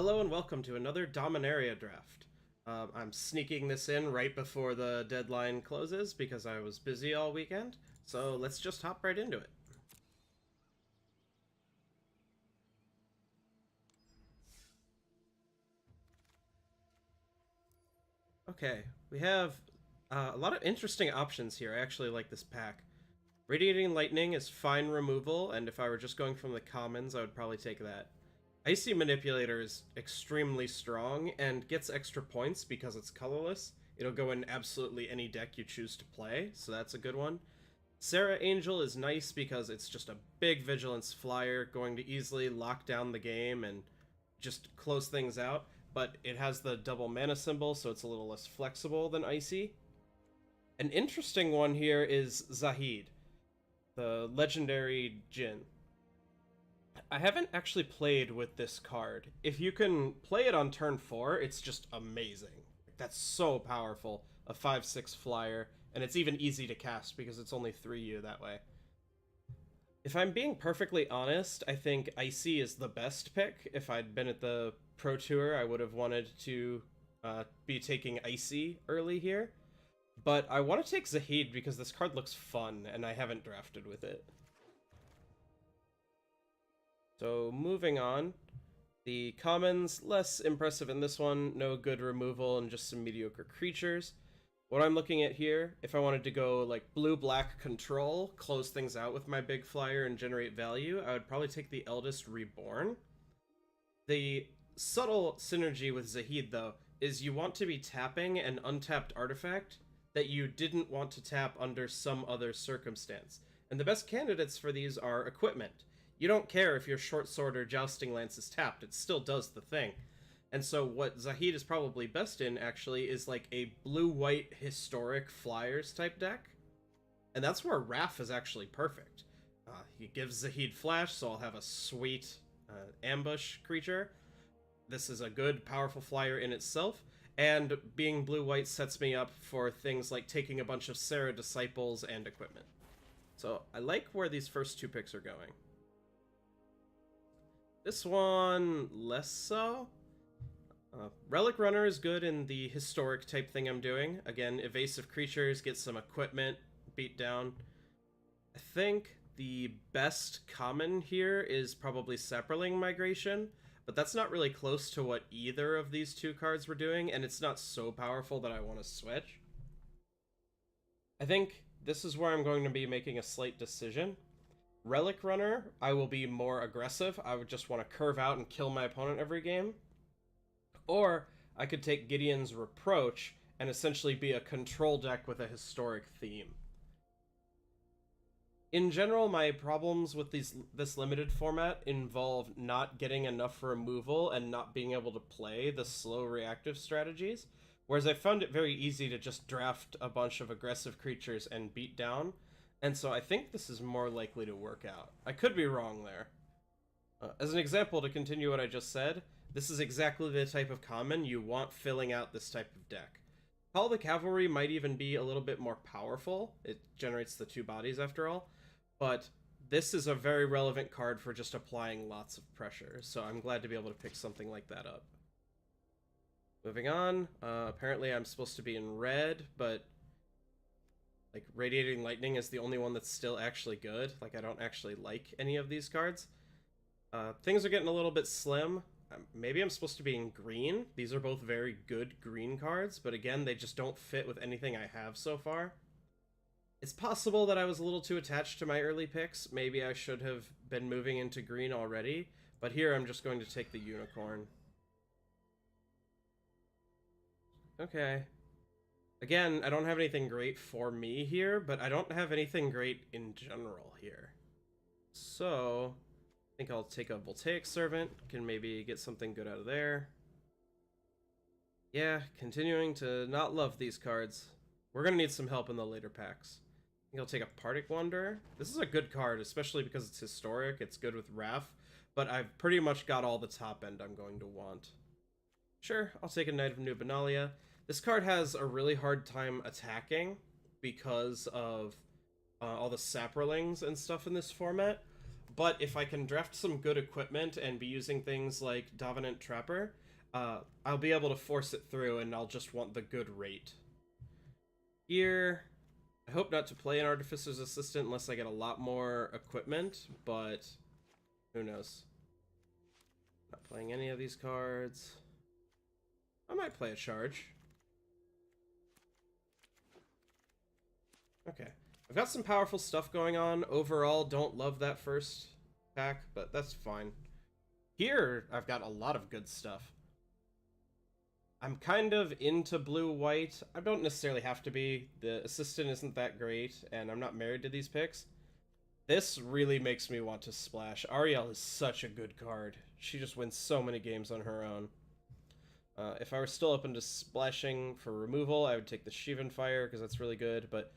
Hello and welcome to another Dominaria draft. I'm sneaking this in right before the deadline closes because I was busy all weekend, so let's just hop right into it. Okay, we have a lot of interesting options here. I actually like this pack. Radiating Lightning is fine removal, and if I were just going from the commons, I would probably take that. Icy Manipulator is extremely strong and gets extra points because it's colorless. It'll go in absolutely any deck you choose to play, so that's a good one. Sarah Angel is nice because it's just a big vigilance flyer going to easily lock down the game and just close things out, but it has the double mana symbol, so it's a little less flexible than Icy. An interesting one here is Zahid, the legendary Jin. I haven't actually played with this card. If you can play it on turn 4, it's just amazing. That's so powerful. A 5/6 flyer, and it's even easy to cast because it's only 3U that way. If I'm being perfectly honest, I think Icy is the best pick. If I'd been at the Pro Tour, I would have wanted to be taking Icy early here. But I want to take Zahid because this card looks fun, and I haven't drafted with it. So moving on, the commons, less impressive in this one, no good removal and just some mediocre creatures. What I'm looking at here, if I wanted to go like blue-black control, close things out with my big flyer and generate value, I would probably take the Eldest Reborn. The subtle synergy with Zahid, though, is you want to be tapping an untapped artifact that you didn't want to tap under some other circumstance. And the best candidates for these are equipment. You don't care if your Short Sword or Jousting Lance is tapped, it still does the thing. And so what Zahid is probably best in, actually, is like a blue-white historic flyers type deck. And that's where Wrath is actually perfect. He gives Zahid flash, so I'll have a sweet ambush creature. This is a good, powerful flyer in itself, and being blue-white sets me up for things like taking a bunch of Sarah Disciples and equipment. So I like where these first two picks are going. This one, less so. Relic Runner is good in the historic type thing I'm doing. Again, evasive creatures, get some equipment, beat down. I think the best common here is probably Saproling Migration, but that's not really close to what either of these two cards were doing, and it's not so powerful that I want to switch. I think this is where I'm going to be making a slight decision. Relic Runner, I will be more aggressive. I would just want to curve out and kill my opponent every game. Or I could take Gideon's Reproach and essentially be a control deck with a historic theme. In general, my problems with this limited format involve not getting enough removal and not being able to play the slow reactive strategies, whereas I found it very easy to just draft a bunch of aggressive creatures and beat down, and so I think this is more likely to work out. I could be wrong there. As an example, to continue what I just said, this is exactly the type of common you want filling out this type of deck. Call the Cavalry might even be a little bit more powerful. It generates the two bodies after all, but this is a very relevant card for just applying lots of pressure, so I'm glad to be able to pick something like that up. Moving on, apparently I'm supposed to be in red, but like Radiating Lightning is the only one that's still actually good. Like, I don't actually like any of these cards. Things are getting a little bit slim. Maybe I'm supposed to be in green. These are both very good green cards, but again, they just don't fit with anything I have so far. It's possible that I was a little too attached to my early picks. Maybe I should have been moving into green already, but here I'm just going to take the Unicorn. Okay. Again, I don't have anything great for me here, but I don't have anything great in general here. So I think I'll take a Voltaic Servant, can maybe get something good out of there. Yeah, continuing to not love these cards. We're going to need some help in the later packs. I think I'll take a Partick Wanderer. This is a good card, especially because it's historic, it's good with Wrath, but I've pretty much got all the top end I'm going to want. Sure, I'll take a Knight of New Benalia. This card has a really hard time attacking because of all the Saprolings and stuff in this format, But if I can draft some good equipment and be using things like Dominant Trapper, I'll be able to force it through, and I'll just want the good rate. Here, I hope not to play an Artificer's Assistant unless I get a lot more equipment, but who knows. Not playing any of these cards. I might play a charge. Okay. I've got some powerful stuff going on. Overall, don't love that first pack, but that's fine. Here, I've got a lot of good stuff. I'm kind of into blue-white. I don't necessarily have to be. The assistant isn't that great, and I'm not married to these picks. This really makes me want to splash. Ariel is such a good card. She just wins so many games on her own. If I were still open to splashing for removal, I would take the Shivan Fire, because that's really good, but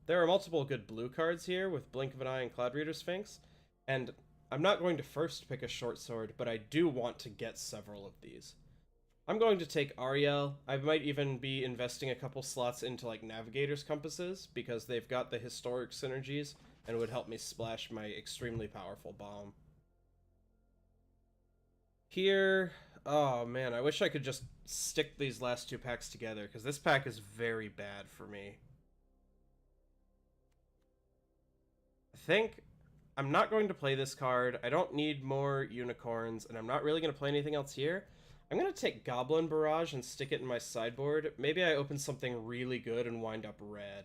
there are multiple good blue cards here with Blink of an Eye and Cloud Reader Sphinx, and I'm not going to first pick a short sword, but I do want to get several of these. I'm going to take Ariel. I might even be investing a couple slots into like Navigator's Compasses, because they've got the historic synergies and would help me splash my extremely powerful bomb. Here, oh man, I wish I could just stick these last two packs together, because this pack is very bad for me. I think I'm not going to play this card. I don't need more unicorns, and I'm not really going to play anything else here. I'm going to take Goblin Barrage and stick it in my sideboard. Maybe I open something really good and wind up red.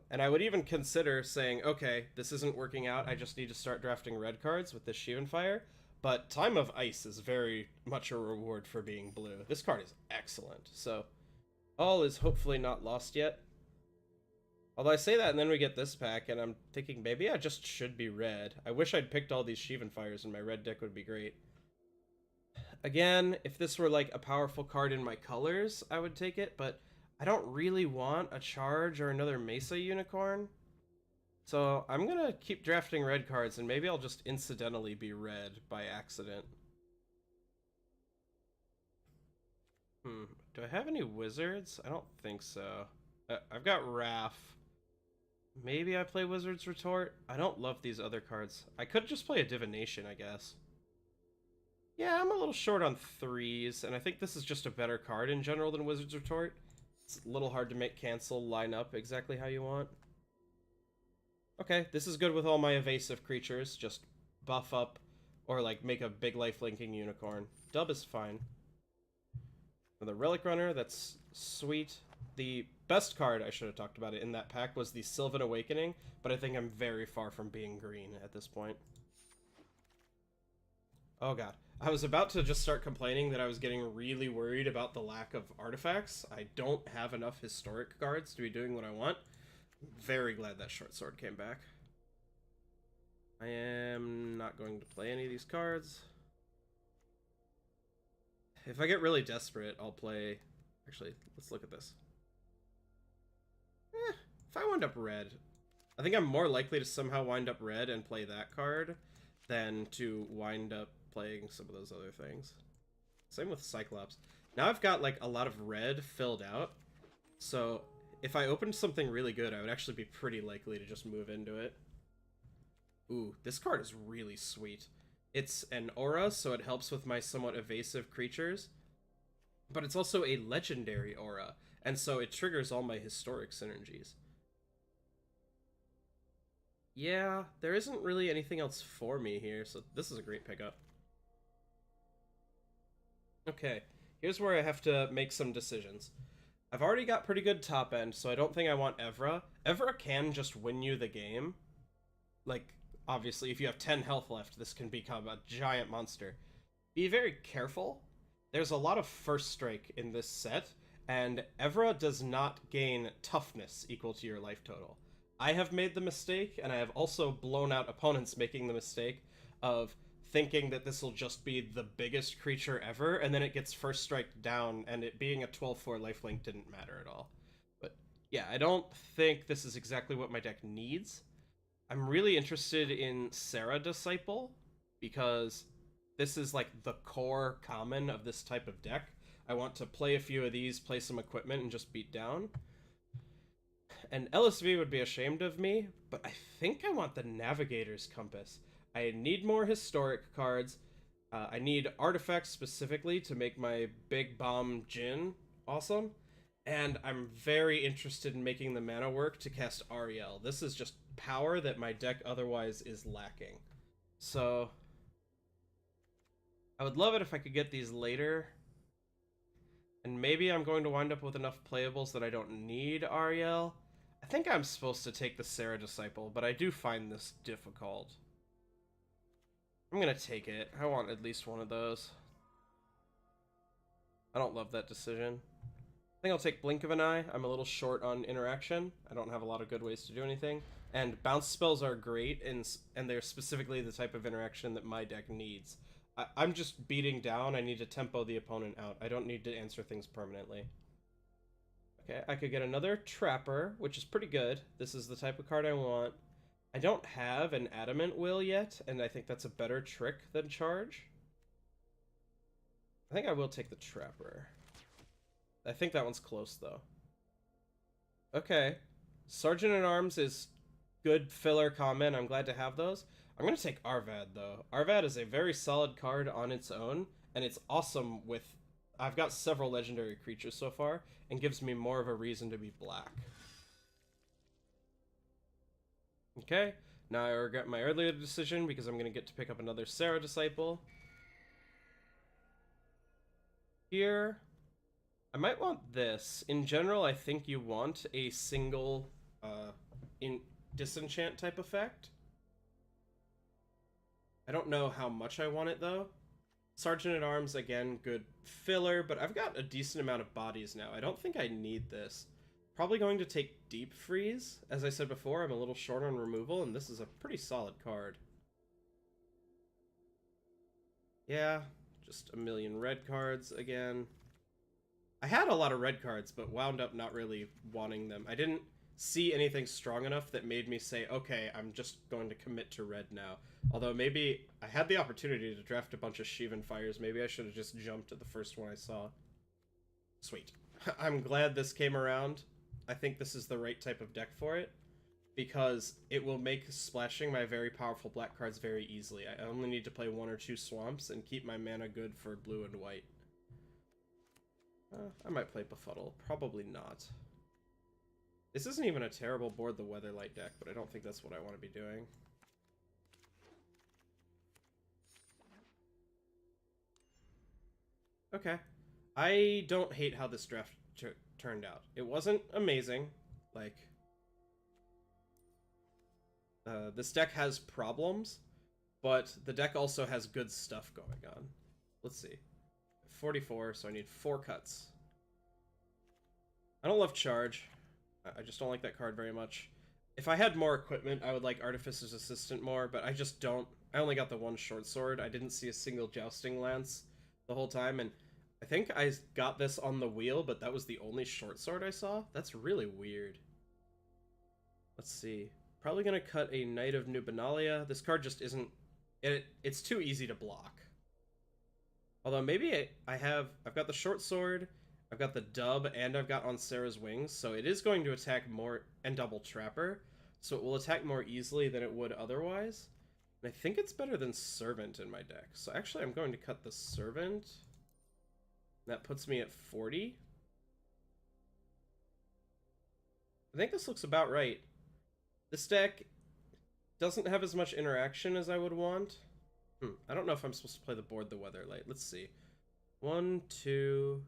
And I would even consider saying, okay, this isn't working out. I just need to start drafting red cards with this Shivan Fire. But Time of Ice is very much a reward for being blue. This card is excellent. So all is hopefully not lost yet. Although I say that and then we get this pack, and I'm thinking maybe I just should be red. I wish I'd picked all these Shivan Fires, and my red deck would be great. Again, if this were like a powerful card in my colors, I would take it, but I don't really want a charge or another Mesa Unicorn. So I'm gonna keep drafting red cards, and maybe I'll just incidentally be red by accident. Do I have any wizards? I don't think so. I've got Raph. Maybe I play Wizard's Retort? I don't love these other cards. I could just play a Divination, I guess. Yeah, I'm a little short on 3s, and I think this is just a better card in general than Wizard's Retort. It's a little hard to make cancel line up exactly how you want. Okay, this is good with all my evasive creatures. Just buff up, or like make a big life-linking unicorn. Dub is fine. For the Relic Runner, that's sweet. The best card, I should have talked about it, in that pack was the Sylvan Awakening, but I think I'm very far from being green at this point. Oh god. I was about to just start complaining that I was getting really worried about the lack of artifacts. I don't have enough historic cards to be doing what I want. I'm very glad that short sword came back. I am not going to play any of these cards. If I get really desperate, I'll play... Actually, let's look at this. If I wind up red, I think I'm more likely to somehow wind up red and play that card than to wind up playing some of those other things. Same with Cyclops. Now I've got like a lot of red filled out, so if I opened something really good, I would actually be pretty likely to just move into it. Ooh, this card is really sweet. It's an aura, so it helps with my somewhat evasive creatures, but it's also a legendary aura, and so it triggers all my historic synergies. Yeah, there isn't really anything else for me here, so this is a great pickup. Okay, here's where I have to make some decisions. I've already got pretty good top end, so I don't think I want Evra. Evra can just win you the game. Like, obviously, if you have 10 health left, this can become a giant monster. Be very careful. There's a lot of first strike in this set, and Evra does not gain toughness equal to your life total. I have made the mistake, and I have also blown out opponents making the mistake of thinking that this will just be the biggest creature ever, and then it gets first strike down, and it being a 12-4 lifelink didn't matter at all. But yeah, I don't think this is exactly what my deck needs. I'm really interested in Sarah Disciple, because this is like the core common of this type of deck. I want to play a few of these, play some equipment, and just beat down. and LSV would be ashamed of me, but I think I want the Navigator's Compass. I need more historic cards. I need artifacts specifically to make my Big Bomb Djinn awesome. And I'm very interested in making the mana work to cast Ariel. This is just power that my deck otherwise is lacking. So I would love it if I could get these later. And maybe I'm going to wind up with enough playables that I don't need Ariel. I think I'm supposed to take the Sarah Disciple, but I do find this difficult. I'm gonna take it. I want at least one of those. I don't love that decision. I think I'll take Blink of an Eye. I'm a little short on interaction. I don't have a lot of good ways to do anything. And bounce spells are great, and they're specifically the type of interaction that my deck needs. I'm just beating down. I need to tempo the opponent out. I don't need to answer things permanently. Okay, I could get another Trapper, which is pretty good. This is the type of card I want. I don't have an Adamant Will yet, and I think that's a better trick than Charge. I think I will take the Trapper. I think that one's close, though. Okay. Sergeant-at-Arms is good filler comment. I'm glad to have those. I'm going to take Arvad, though. Arvad is a very solid card on its own, and it's awesome with... I've got several legendary creatures so far, and gives me more of a reason to be black. Okay, now I regret my earlier decision because I'm going to get to pick up another Sarah Disciple. Here, I might want this. In general, I think you want a single disenchant type effect. I don't know how much I want it, though. Sergeant-at-Arms, again, good filler, but I've got a decent amount of bodies now. I don't think I need this. Probably going to take Deep Freeze. As I said before, I'm a little short on removal, and this is a pretty solid card. Yeah, just a million red cards again. I had a lot of red cards, but wound up not really wanting them. I didn't see anything strong enough that made me say, okay, I'm just going to commit to red now. Although maybe I had the opportunity to draft a bunch of Shivan Fires. Maybe I should have just jumped at the first one I saw. Sweet. I'm glad this came around. I think this is the right type of deck for it, because it will make splashing my very powerful black cards very easily. I only need to play 1 or 2 swamps and keep my mana good for blue and white. I might play Befuddle. Probably not. This isn't even a terrible board the Weatherlight deck, but I don't think that's what I want to be doing. Okay. I don't hate how this draft turned out. It wasn't amazing. Like, this deck has problems, but the deck also has good stuff going on. Let's see. 44, so I need 4 cuts. I don't love Charge. I just don't like that card very much. If I had more equipment, I would like Artificer's Assistant more, but I just don't. I only got the 1 short sword. I didn't see a single Jousting Lance the whole time, and I think I got this on the wheel, but that was the only short sword I saw? That's really weird. Let's see. Probably gonna cut a Knight of Dominaria. This card just isn't... It's too easy to block. Although maybe I've got the short sword, I've got the dub, and I've got On Sarah's Wings, so it is going to attack more, and double Trapper, so it will attack more easily than it would otherwise. And I think it's better than Servant in my deck. So actually I'm going to cut the Servant. That puts me at 40. I think this looks about right. This deck doesn't have as much interaction as I would want. I don't know if I'm supposed to play the board the Weatherlight. Let's see. 1, 2,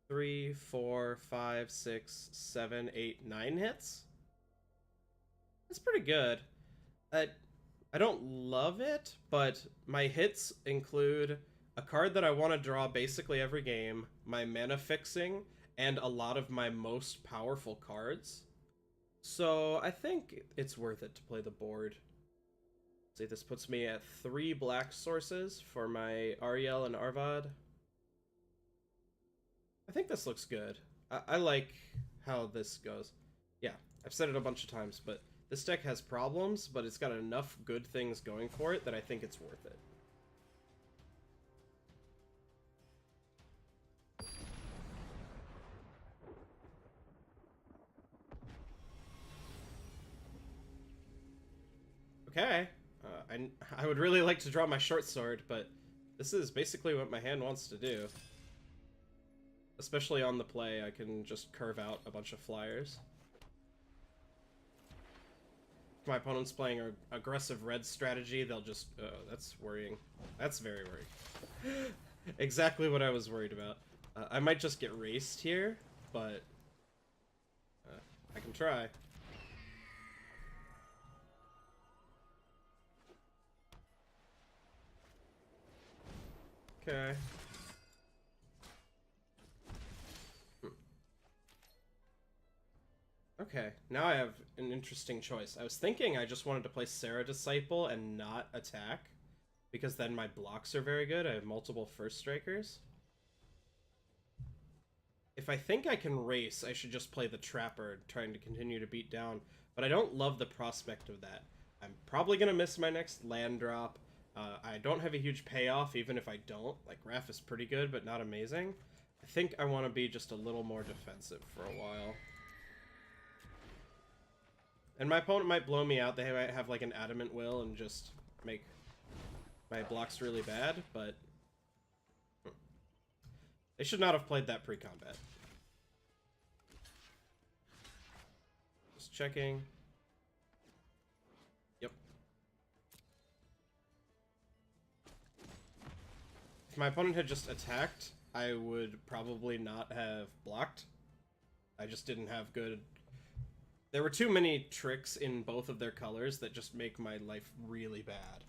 3, 4, 5, 6, 7, 8, 9 hits? That's pretty good. I don't love it, but my hits include a card that I want to draw basically every game, my mana fixing, and a lot of my most powerful cards. So I think it's worth it to play the board. See, this puts me at 3 black sources for my Ariel and Arvad. I think this looks good. I like how this goes. Yeah, I've said it a bunch of times, but this deck has problems, but it's got enough good things going for it that I think it's worth it. Okay. I would really like to draw my short sword, but this is basically what my hand wants to do. Especially on the play, I can just curve out a bunch of flyers. If my opponent's playing an aggressive red strategy, they'll just... that's worrying. That's very worrying. Exactly what I was worried about. I might just get raced here, but... I can try. Okay. Okay, now I have an interesting choice. I was thinking I just wanted to play Sarah Disciple and not attack, because then my blocks are very good. I have multiple first strikers. If I think I can race, I should just play the Trapper, trying to continue to beat down, but I don't love the prospect of that. I'm probably going to miss my next land drop. I don't have a huge payoff, even if I don't. Like, Raph is pretty good, but not amazing. I think I want to be just a little more defensive for a while. And my opponent might blow me out. They might have, like, an Adamant Will and just make my blocks really bad, but... They should not have played that pre-combat. Just checking. Yep. If my opponent had just attacked, I would probably not have blocked. I just didn't have good... There were too many tricks in both of their colors that just make my life really bad.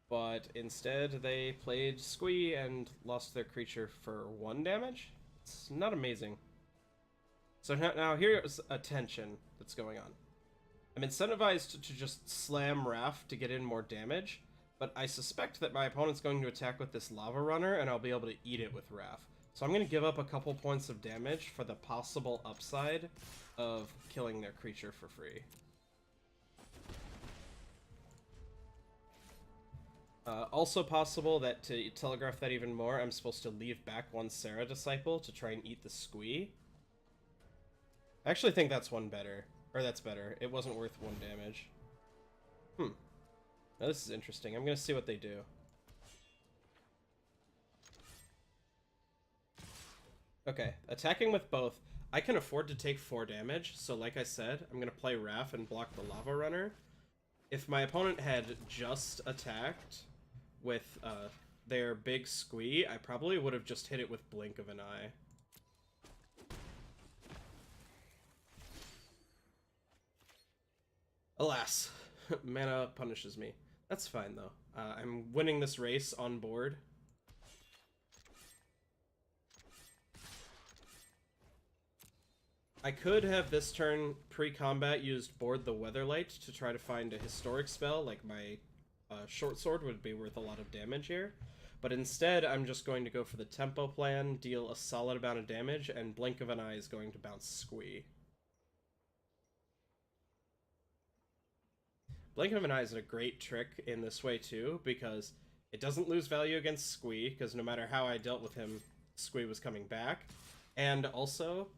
But instead, they played Squee and lost their creature for 1 damage? It's not amazing. So now here's a tension that's going on. I'm incentivized to just slam Raph to get in more damage, but I suspect that my opponent's going to attack with this Lava Runner, and I'll be able to eat it with Raph. So I'm going to give up a couple points of damage for the possible upside of killing their creature for free. Also possible that, to telegraph that even more, I'm supposed to leave back 1 Sarah Disciple to try and eat the Squee. I actually think that's one better. Or that's better. It wasn't worth 1 damage. Now this is interesting. I'm gonna see what they do. Okay, attacking with both. I can afford to take 4 damage, so like I said, I'm gonna play Raph and block the Lava Runner. If my opponent had just attacked with their big Squee, I probably would have just hit it with Blink of an Eye. Alas, mana punishes me. That's fine though. I'm winning this race on board. I could have this turn pre-combat used Board the Weatherlight to try to find a historic spell, like my short sword would be worth a lot of damage here. But instead, I'm just going to go for the tempo plan, deal a solid amount of damage, and Blink of an Eye is going to bounce Squee. Blink of an Eye is a great trick in this way too, because it doesn't lose value against Squee, because no matter how I dealt with him, Squee was coming back. And also,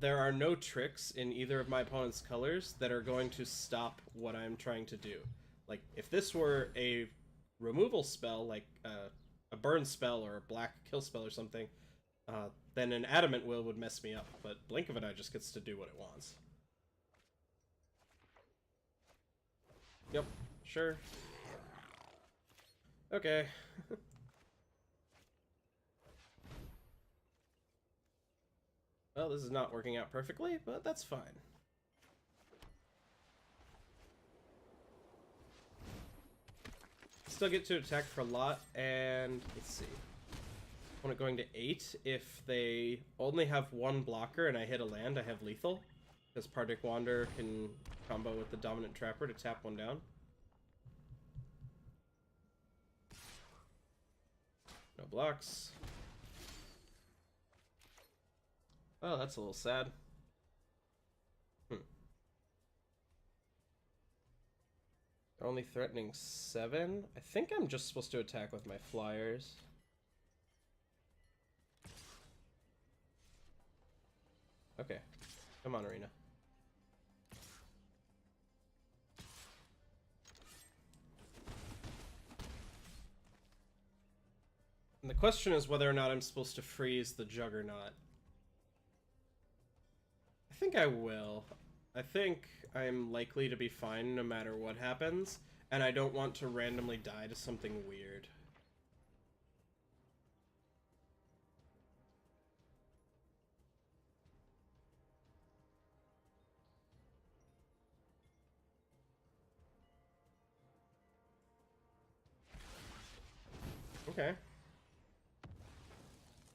there are no tricks in either of my opponent's colors that are going to stop what I'm trying to do. Like, if this were a removal spell, like a burn spell or a black kill spell or something, then an Adamant Will would mess me up, but Blink of an Eye just gets to do what it wants. Yep, sure. Okay. Well, this is not working out perfectly, but that's fine. Still get to attack for a lot, and let's see. Opponent going to 8. If they only have 1 blocker and I hit a land, I have lethal. Because Pardic Wander can combo with the Dominant Trapper to tap 1 down. No blocks. Oh, that's a little sad. They're only threatening 7. I think I'm just supposed to attack with my flyers. Okay. Come on, Arena. And the question is whether or not I'm supposed to freeze the Juggernaut. I think I will. I think I'm likely to be fine no matter what happens, and I don't want to randomly die to something weird. Okay.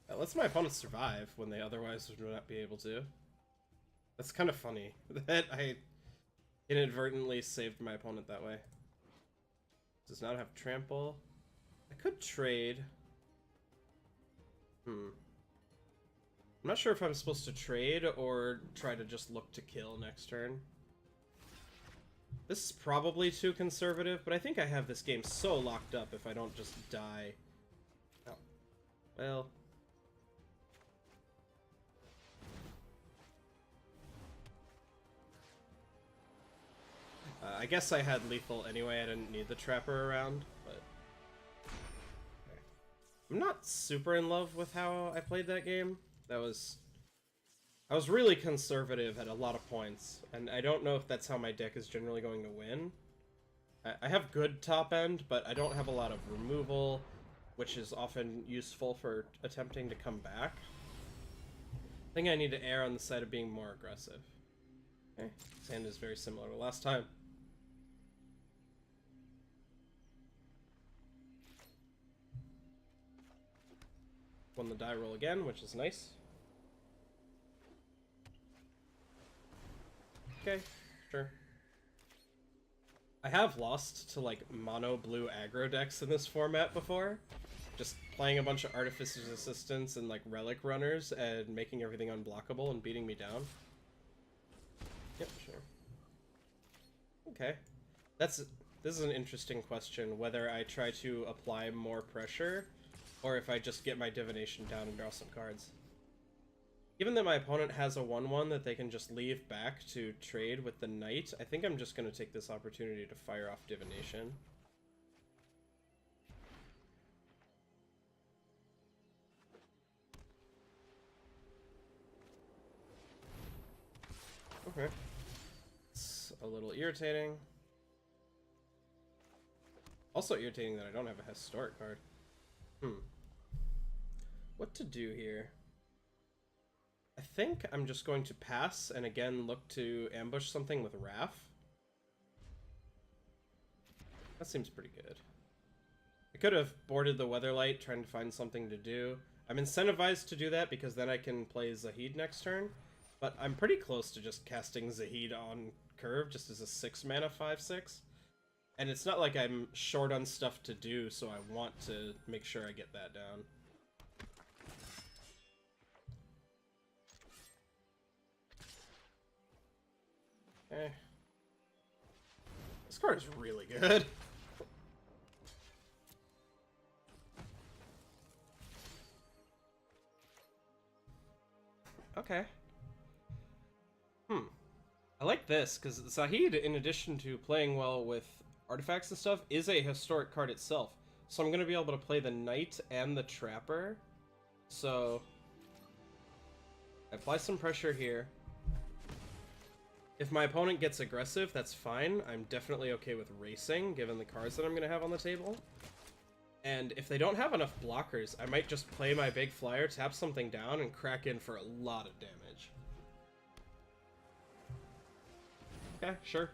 That lets my opponents survive when they otherwise would not be able to. That's kind of funny that I inadvertently saved my opponent that way. Does not have trample. I could trade. I'm not sure if I'm supposed to trade or try to just look to kill next turn. This is probably too conservative, but I think I have this game so locked up if I don't just die. Oh. Well. I guess I had lethal anyway, I didn't need the trapper around, but... Okay. I'm not super in love with how I played that game. I was really conservative at a lot of points, and I don't know if that's how my deck is generally going to win. I have good top end, but I don't have a lot of removal, which is often useful for attempting to come back. I think I need to err on the side of being more aggressive. Okay, this hand is very similar to last time. Won the die roll again, which is nice. Okay, sure. I have lost to, like, mono blue aggro decks in this format before. Just playing a bunch of Artificer's Assistants and, like, Relic Runners and making everything unblockable and beating me down. Yep, sure. Okay. This is an interesting question, whether I try to apply more pressure or if I just get my divination down and draw some cards. Given that my opponent has a 1/1 that they can just leave back to trade with the knight, I think I'm just going to take this opportunity to fire off divination. Okay. It's a little irritating. Also irritating that I don't have a historic card. What to do here? I think I'm just going to pass and again look to ambush something with Wrath. That seems pretty good. I could have boarded the Weatherlight trying to find something to do. I'm incentivized to do that because then I can play Zahid next turn, but I'm pretty close to just casting Zahid on curve just as a 6 mana 5/6. And it's not like I'm short on stuff to do, so I want to make sure I get that down. Okay. This card is really good. Okay. I like this, because Zahid, in addition to playing well with artifacts and stuff, is a historic card itself. So I'm going to be able to play the Knight and the Trapper. So I apply some pressure here. If my opponent gets aggressive, that's fine. I'm definitely okay with racing, given the cards that I'm going to have on the table. And if they don't have enough blockers, I might just play my big flyer, tap something down, and crack in for a lot of damage. Okay, sure.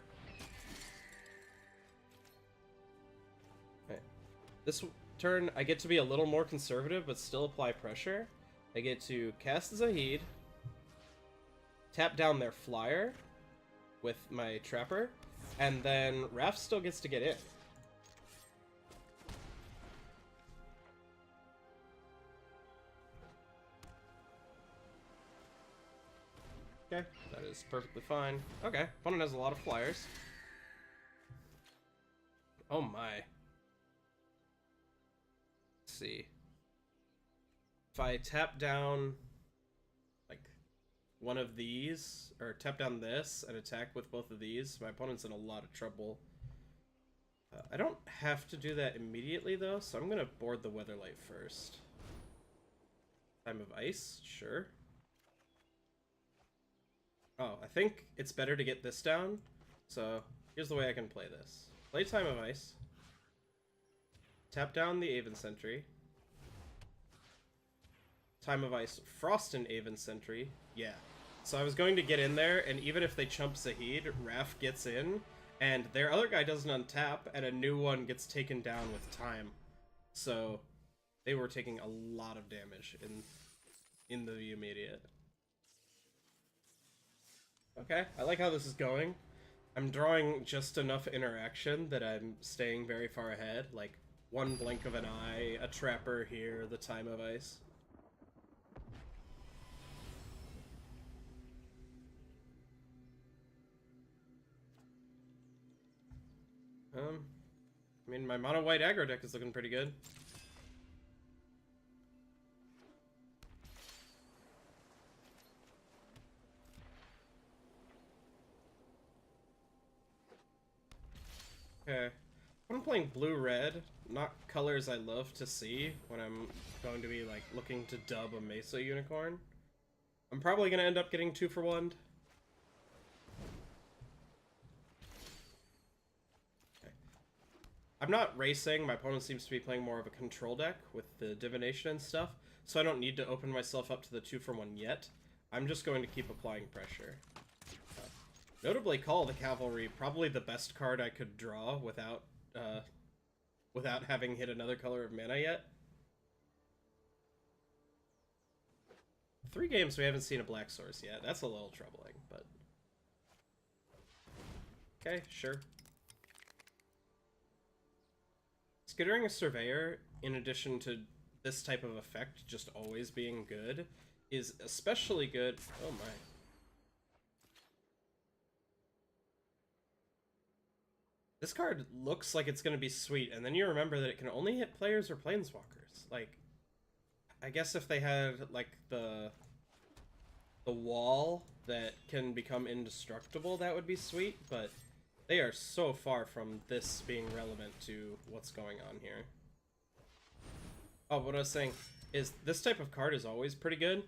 Okay. This turn, I get to be a little more conservative, but still apply pressure. I get to cast Zahid, tap down their flyer with my Trapper, and then Raph still gets to get in. Okay, that is perfectly fine. Okay, opponent has a lot of flyers. Oh my. Let's see. If I tap down like one of these, or tap down this and attack with both of these, my opponent's in a lot of trouble. I don't have to do that immediately though, so I'm gonna board the Weatherlight first. Time of Ice, sure. Oh, I think it's better to get this down. So here's the way I can play this. Play Time of Ice. Tap down the Aven Sentry. Time of Ice, Frost and Aven Sentry. Yeah. So I was going to get in there, and even if they chump Zahid, Raf gets in, and their other guy doesn't untap, and a new one gets taken down with time. So they were taking a lot of damage in the immediate. Okay, I like how this is going. I'm drawing just enough interaction that I'm staying very far ahead, like one blink of an eye, a trapper here, the Time of Ice. I mean, my mono white aggro deck is looking pretty good. Okay. I'm playing blue-red, not colors I love to see when I'm going to be, like, looking to dub a Mesa Unicorn. I'm probably going to end up getting 2 for 1. Okay. I'm not racing, my opponent seems to be playing more of a control deck with the divination and stuff, so I don't need to open myself up to the 2 for 1 yet. I'm just going to keep applying pressure. Notably, Call of the Cavalry, probably the best card I could draw without having hit another color of mana yet. 3 games we haven't seen a black source yet. That's a little troubling, but... Okay, sure. Skittering a Surveyor, in addition to this type of effect just always being good, is especially good... Oh my... This card looks like it's going to be sweet, and then you remember that it can only hit players or planeswalkers. Like, I guess if they had, like, the wall that can become indestructible, that would be sweet, but they are so far from this being relevant to what's going on here. Oh, what I was saying is this type of card is always pretty good,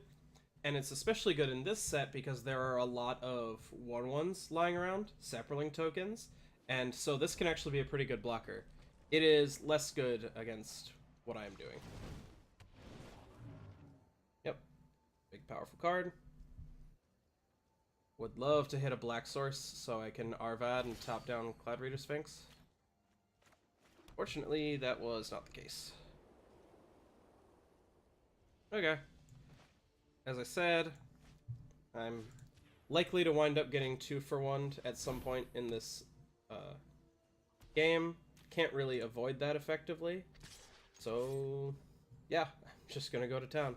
and it's especially good in this set because there are a lot of 1/1s lying around, Saproling tokens, and so this can actually be a pretty good blocker. It is less good against what I am doing. Yep. Big powerful card. Would love to hit a black source so I can Arvad and top down Cloud Reader Sphinx. Fortunately, that was not the case. Okay. As I said, I'm likely to wind up getting 2 for 1 at some point in this game. Can't really avoid that effectively. So, yeah, I'm just gonna go to town.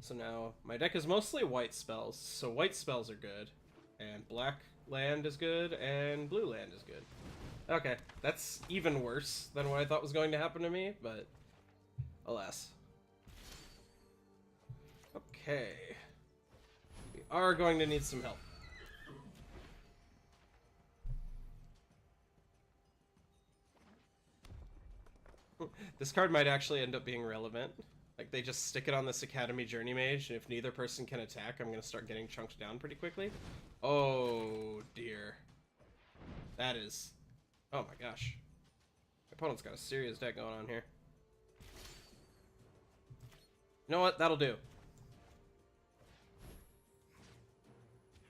So now, my deck is mostly white spells, so white spells are good, and black land is good, and blue land is good. Okay, that's even worse than what I thought was going to happen to me, but alas. Okay. We are going to need some help. This card might actually end up being relevant. Like, they just stick it on this Academy Journey Mage, and if neither person can attack, I'm going to start getting chunked down pretty quickly. Oh, dear. That is... Oh my gosh. My opponent's got a serious deck going on here. You know what? That'll do.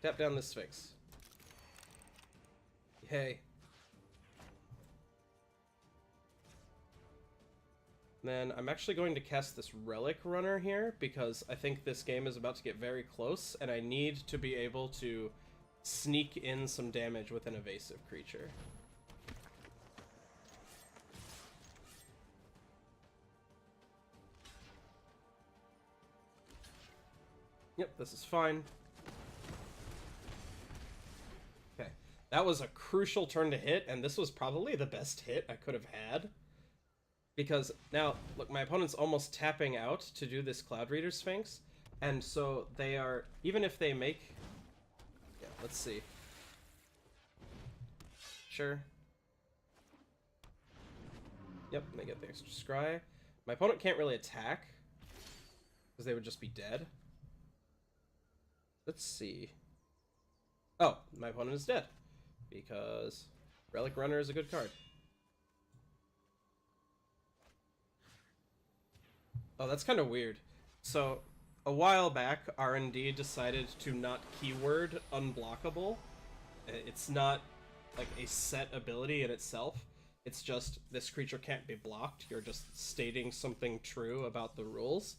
Tap down this Sphinx. Yay. Then I'm actually going to cast this Relic Runner here because I think this game is about to get very close and I need to be able to sneak in some damage with an evasive creature. Yep, this is fine. Okay, that was a crucial turn to hit, and this was probably the best hit I could have had. Because now, look, my opponent's almost tapping out to do this Cloud Reader Sphinx, and so they are, even if they make... Yeah, let's see. Sure. Yep, and they get the extra scry. My opponent can't really attack, because they would just be dead. Let's see. Oh, my opponent is dead, because Relic Runner is a good card. Oh, that's kind of weird. So, a while back, R&D decided to not keyword unblockable. It's not like a set ability in itself. It's just this creature can't be blocked. You're just stating something true about the rules.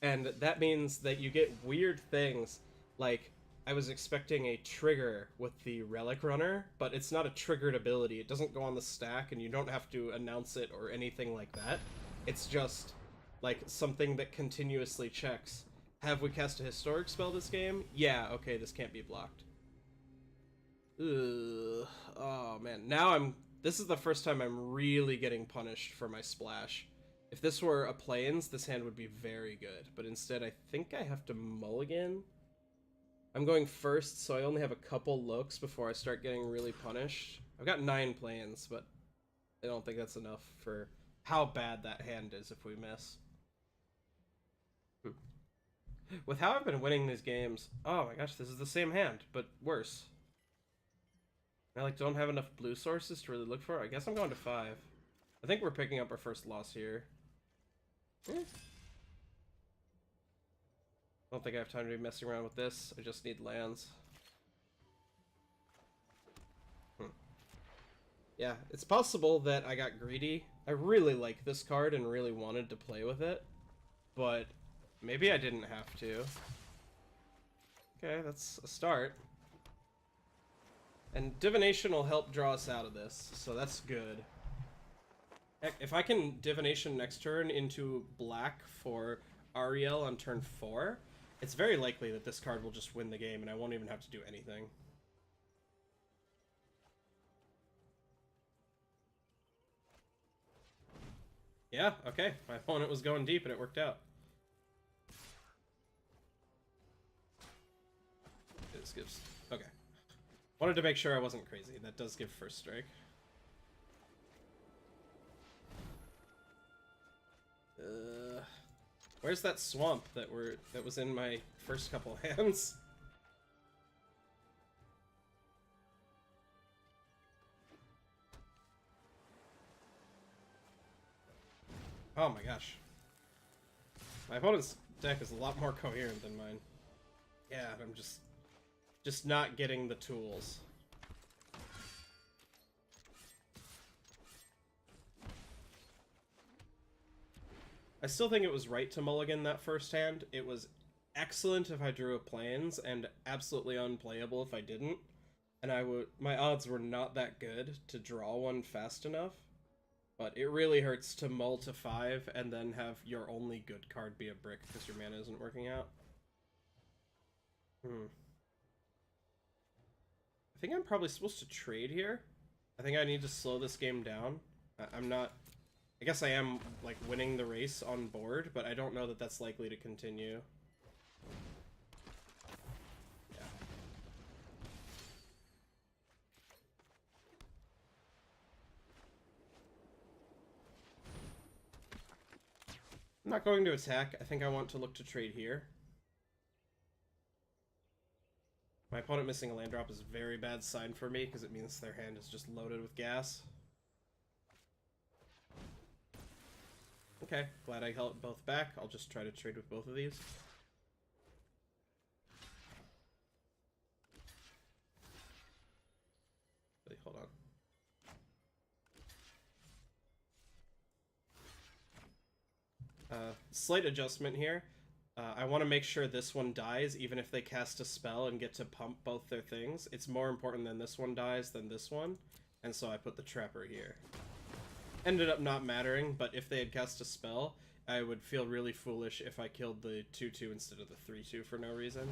And that means that you get weird things like I was expecting a trigger with the Relic Runner, but it's not a triggered ability. It doesn't go on the stack and you don't have to announce it or anything like that. It's just like something that continuously checks. Have we cast a historic spell this game? Yeah, okay, this can't be blocked. Ugh. Oh man, now this is the first time I'm really getting punished for my splash. If this were a plains, this hand would be very good, but instead I think I have to mulligan. I'm going first, so I only have a couple looks before I start getting really punished. I've got 9 plains, but I don't think that's enough for how bad that hand is if we miss. With how I've been winning these games, oh my gosh, this is the same hand, but worse. I like don't have enough blue sources to really look for. I guess I'm going to 5. I think we're picking up our first loss here. I don't think I have time to be messing around with this. I just need lands. Yeah, it's possible that I got greedy. I really like this card and really wanted to play with it, but maybe I didn't have to. Okay, that's a start. And Divination will help draw us out of this, so that's good. Heck, if I can Divination next turn into black for Ariel on turn 4, it's very likely that this card will just win the game and I won't even have to do anything. Yeah, okay. My opponent was going deep and it worked out. This gives... Okay. Wanted to make sure I wasn't crazy. That does give first strike. Where's that swamp that was in my first couple hands? Oh my gosh. My opponent's deck is a lot more coherent than mine. Yeah, I'm just not getting the tools. I still think it was right to mulligan that first hand. It was excellent if I drew a plains, and absolutely unplayable if I didn't. And my odds were not that good to draw one fast enough. But it really hurts to mull to 5 and then have your only good card be a brick because your mana isn't working out. I think I'm probably supposed to trade here. I think I need to slow this game down. I'm not... I guess I am, like, winning the race on board, but I don't know that that's likely to continue. Yeah. I'm not going to attack. I think I want to look to trade here. My opponent missing a land drop is a very bad sign for me, because it means their hand is just loaded with gas. Okay, glad I held both back. I'll just try to trade with both of these. Wait, hold on. Slight adjustment here. I want to make sure this one dies, even if they cast a spell and get to pump both their things. It's more important that this one dies than this one, and so I put the Trapper here. Ended up not mattering, but if they had cast a spell, I would feel really foolish if I killed the 2-2 instead of the 3-2 for no reason.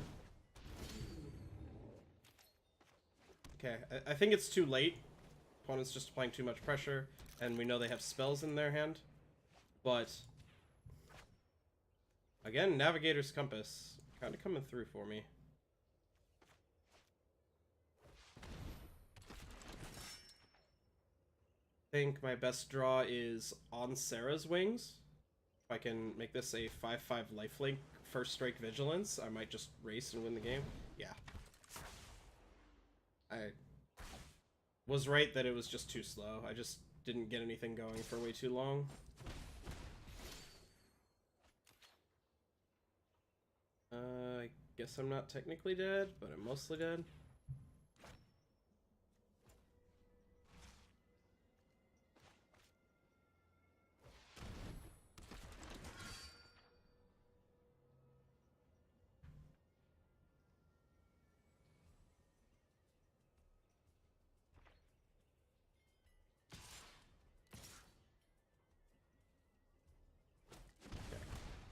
Okay, I think it's too late. Opponent's just applying too much pressure, and we know they have spells in their hand. But, again, Navigator's Compass kind of coming through for me. think my best draw is on Sarah's Wings. If I can make this a 5/5 lifelink first strike vigilance, I might just race and win the game. Yeah. I was right that it was just too slow. I just didn't get anything going for way too long. I guess I'm not technically dead, but I'm mostly dead.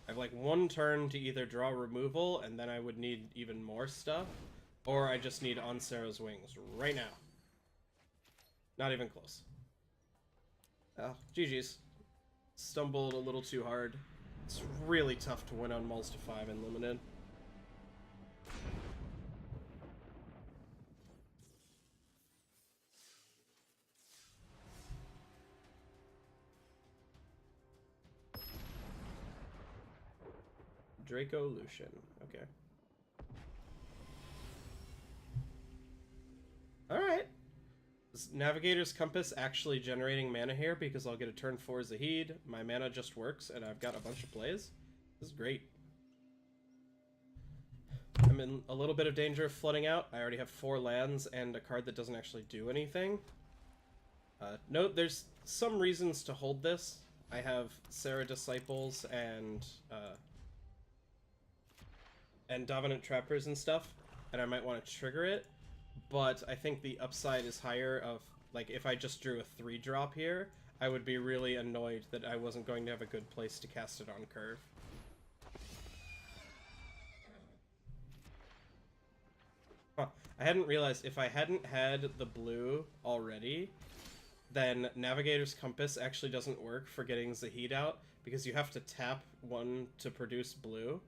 I have like one turn to either draw removal, and then I would need even more stuff, or I just need on Sarah's Wings right now. Not even close. Oh, GG's. Stumbled a little too hard. It's really tough to win on Mulls to 5 in Limited. Draco Lucian. Okay. Alright. Is Navigator's Compass actually generating mana here because I'll get a turn 4 Zahid, my mana just works, and I've got a bunch of plays? This is great. I'm in a little bit of danger of flooding out. I already have 4 lands and a card that doesn't actually do anything. Note, there's some reasons to hold this. I have Sarah Disciples and Dominant Trappers and stuff, and I might want to trigger it, but I think the upside is higher of, like, if I just drew a 3-drop here, I would be really annoyed that I wasn't going to have a good place to cast it on curve. Huh. I hadn't realized if I hadn't had the blue already, then Navigator's Compass actually doesn't work for getting Zahid out, because you have to tap 1 to produce blue.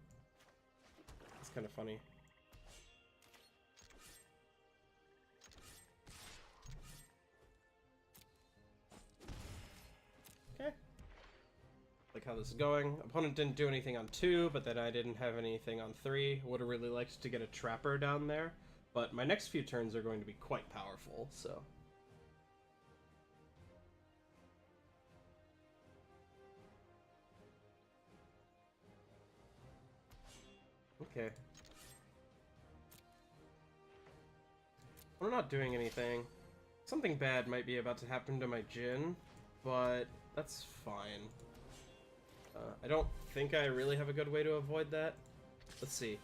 It's kind of funny. Okay. Like how this is going. Opponent didn't do anything on 2, but then I didn't have anything on 3. Would have really liked to get a Trapper down there, but my next few turns are going to be quite powerful, so... Okay. We're not doing anything. Something bad might be about to happen to my Jhin, but that's fine. I don't think I really have a good way to avoid that. Let's see.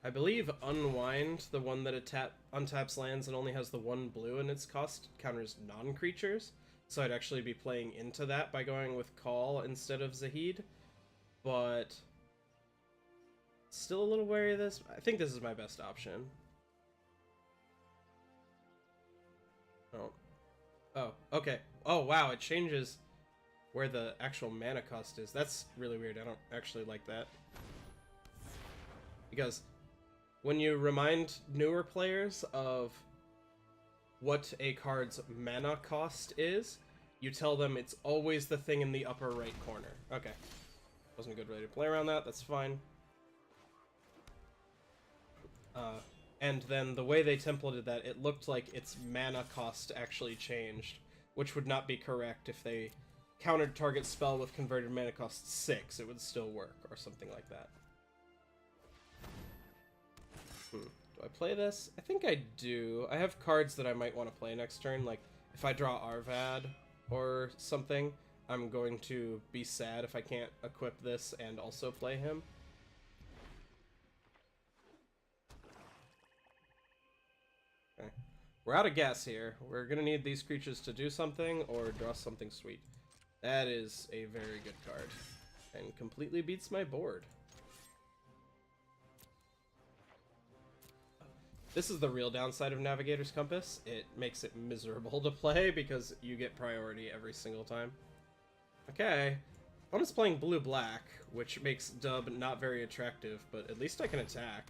I believe Unwind, the one that untaps lands and only has the 1 blue in its cost, counters non-creatures. So I'd actually be playing into that by going with Call instead of Zahid. But... still a little wary of this. I think this is my best option. Oh, okay. Oh, wow, it changes where the actual mana cost is. That's really weird. I don't actually like that. Because when you remind newer players of what a card's mana cost is, you tell them it's always the thing in the upper right corner. Okay. Wasn't a good way to play around that. That's fine. And then the way they templated that, it looked like its mana cost actually changed, which would not be correct if they countered target spell with converted mana cost 6. It would still work, or something like that. Do I play this? I think I do. I have cards that I might want to play next turn, like if I draw Arvad or something, I'm going to be sad if I can't equip this and also play him. Okay. We're out of gas here. We're gonna need these creatures to do something or draw something sweet. That is a very good card. And completely beats my board. This is the real downside of Navigator's Compass. It makes it miserable to play because you get priority every single time. Okay. Opponent's playing blue-black, which makes Dub not very attractive, but at least I can attack.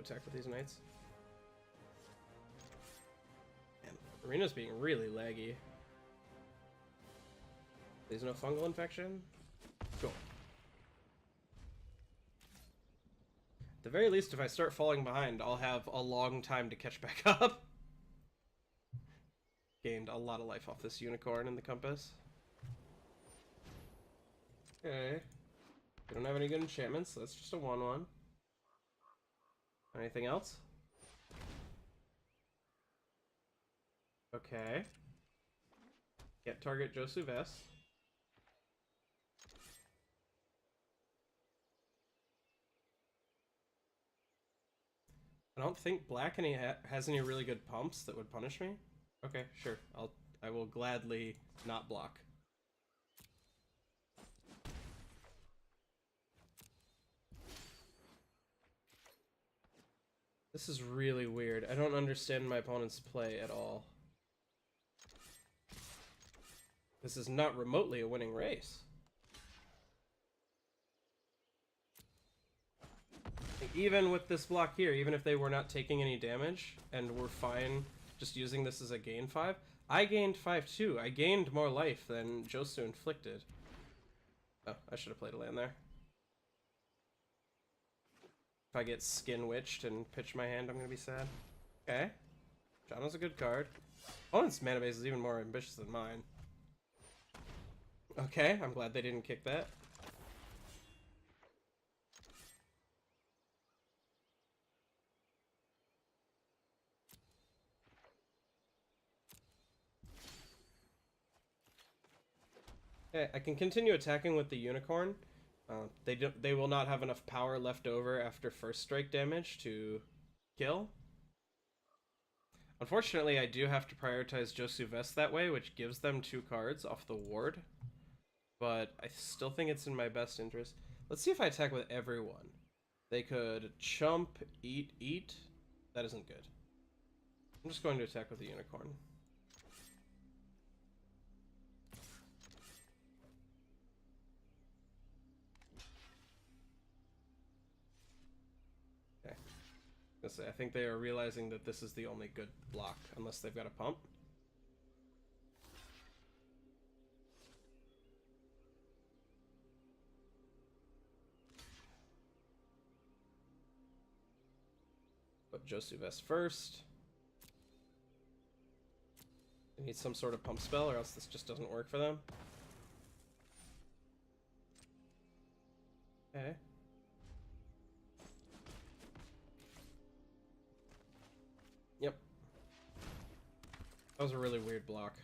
attack with these knights. Man, arena's being really laggy. There's no fungal infection? Cool. At the very least, if I start falling behind, I'll have a long time to catch back up. Gained a lot of life off this unicorn in the compass. Okay. We don't have any good enchantments, so that's just a 1/1. Anything else? Okay. Can't target Josuves. I don't think black has any really good pumps that would punish me. Okay, sure. I will gladly not block. This is really weird. I don't understand my opponent's play at all. This is not remotely a winning race. Even with this block here, even if they were not taking any damage and were fine just using this as a gain 5, I gained 5 too. I gained more life than Josu inflicted. Oh, I should have played a land there. If I get skin witched and pitch my hand, I'm gonna be sad. Okay. Jono's a good card. Opponent's mana base is even more ambitious than mine. Okay, I'm glad they didn't kick that. Okay, I can continue attacking with the unicorn. They will not have enough power left over after first strike damage to kill. Unfortunately, I do have to prioritize Josuves that way, which gives them 2 cards off the ward. But I still think it's in my best interest. Let's see if I attack with everyone. They could chump, eat. That isn't good. I'm just going to attack with the unicorn. I think they are realizing that this is the only good block, unless they've got a pump. Put Josuves first. They need some sort of pump spell, or else this just doesn't work for them. Okay. Yep. That was a really weird block.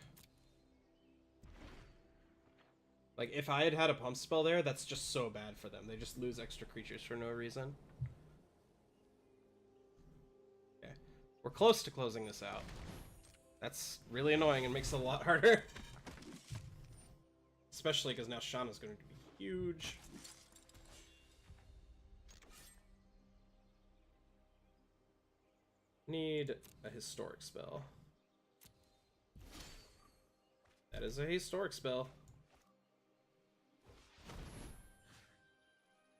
Like, if I had had a pump spell there, that's just so bad for them. They just lose extra creatures for no reason. Okay. We're close to closing this out. That's really annoying and makes it a lot harder. Especially because now Shana's going to be huge. Need a historic spell. That is a historic spell.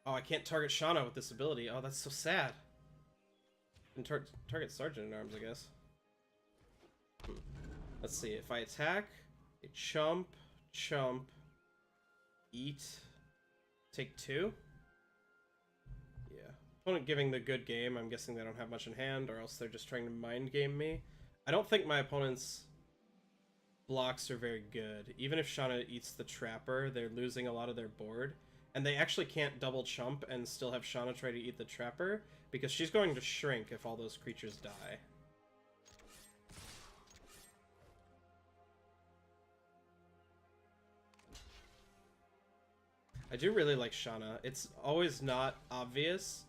Oh, I can't target Shana with this ability. Oh, that's so sad. And target Sergeant at Arms, I guess. Let's see. If I attack, a chump, eat, take 2. Opponent giving the good game. I'm guessing they don't have much in hand, or else they're just trying to mind game me. I don't think my opponent's blocks are very good. Even if Shana eats the Trapper, they're losing a lot of their board. And they actually can't double chump and still have Shana try to eat the Trapper, because she's going to shrink if all those creatures die. I do really like Shana. It's always not obvious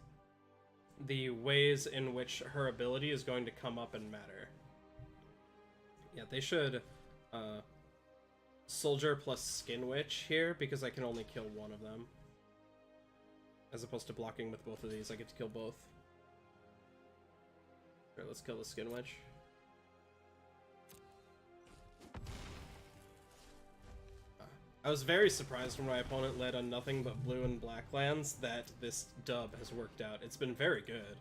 the ways in which her ability is going to come up and matter. Yeah, they should Soldier plus Skin Witch here, because I can only kill one of them. As opposed to blocking with both of these, I get to kill both. Alright, let's kill the Skin Witch. I was very surprised when my opponent led on nothing but blue and black lands that this dub has worked out. It's been very good.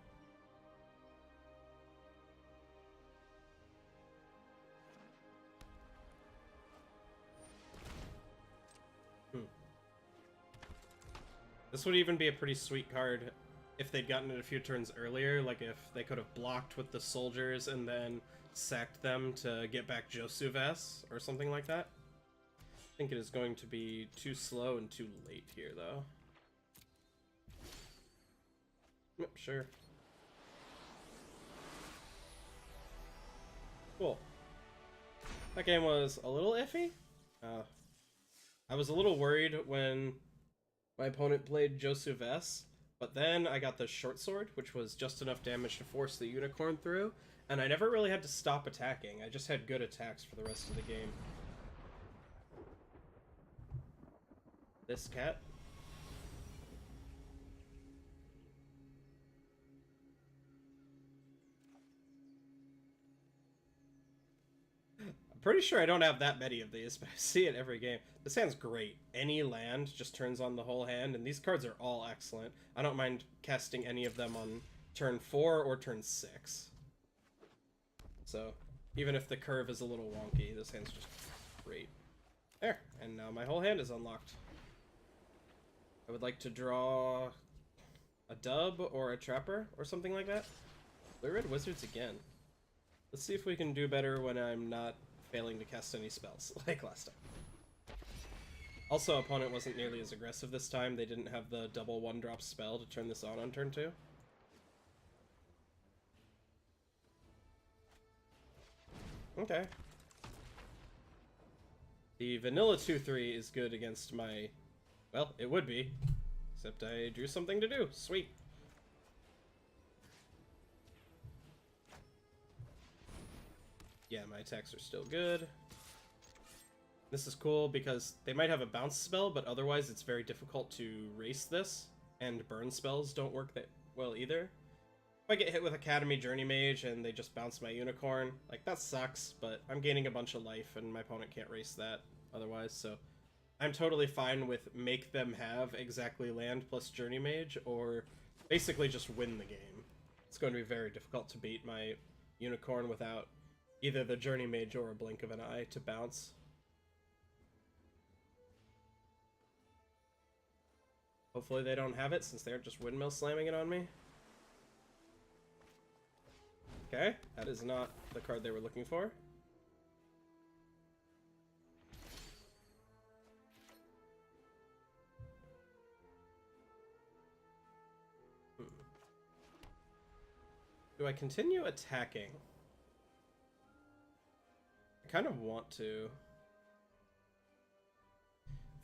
This would even be a pretty sweet card if they'd gotten it a few turns earlier, like if they could have blocked with the soldiers and then sacked them to get back Josuves or something like that. I think it is going to be too slow and too late here, though. Yep, sure. Cool. That game was a little iffy. I was a little worried when my opponent played Josuves, but then I got the short sword, which was just enough damage to force the unicorn through, and I never really had to stop attacking. I just had good attacks for the rest of the game. This cat. Pretty sure I don't have that many of these, but I see it every game. This hand's great. Any land just turns on the whole hand, and these cards are all excellent. I don't mind casting any of them on turn 4 or turn 6. So, even if the curve is a little wonky, this hand's just great. There, and now my whole hand is unlocked. I would like to draw a dub or a trapper or something like that. Blue-red wizards again. Let's see if we can do better when I'm not failing to cast any spells, like last time. Also, opponent wasn't nearly as aggressive this time. They didn't have the double 1-drop spell to turn this on turn 2. Okay. The vanilla 2/3 is good against my... Well, it would be. Except I drew something to do. Sweet. Yeah, my attacks are still good. This is cool because they might have a bounce spell, but otherwise it's very difficult to race this, and burn spells don't work that well either. If I get hit with Academy Journey Mage and they just bounce my unicorn, like, that sucks, but I'm gaining a bunch of life and my opponent can't race that otherwise, so I'm totally fine with make them have exactly land plus Journey Mage, or basically just win the game. It's going to be very difficult to beat my unicorn without either the Journey Mage or a blink of an eye to bounce. Hopefully they don't have it, since they're just windmill slamming it on me. Okay, that is not the card they were looking for. Do I continue attacking? I kind of want to.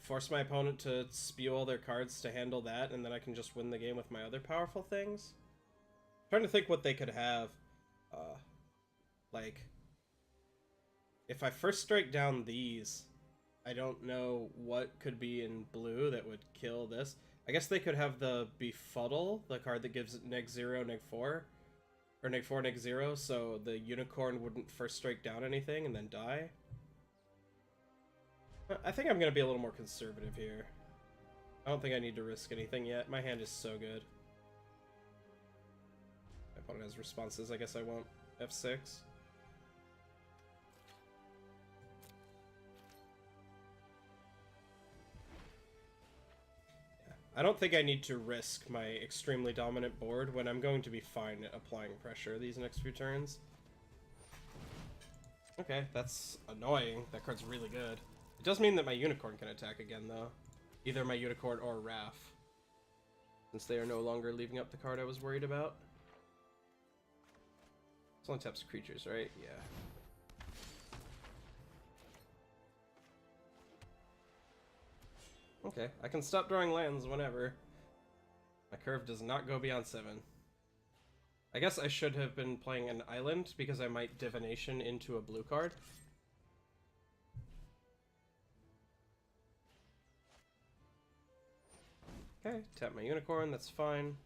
Force my opponent to spew all their cards to handle that, and then I can just win the game with my other powerful things. I'm trying to think what they could have. Like, if I first strike down these, I don't know what could be in blue that would kill this. I guess they could have the Befuddle, the card that gives -0, -4. Or -4, -0, so the unicorn wouldn't first strike down anything and then die. I think I'm going to be a little more conservative here. I don't think I need to risk anything yet. My hand is so good. My opponent has responses. I guess I won't F6. Yeah. I don't think I need to risk my extremely dominant board when I'm going to be fine at applying pressure these next few turns. Okay, that's annoying. That card's really good. It does mean that my unicorn can attack again, though. Either my unicorn or Raph. Since they are no longer leaving up the card I was worried about. This only taps creatures, right? Yeah. Okay, I can stop drawing lands whenever. My curve does not go beyond 7. I guess I should have been playing an island, because I might divination into a blue card. Okay, tap my unicorn, that's fine.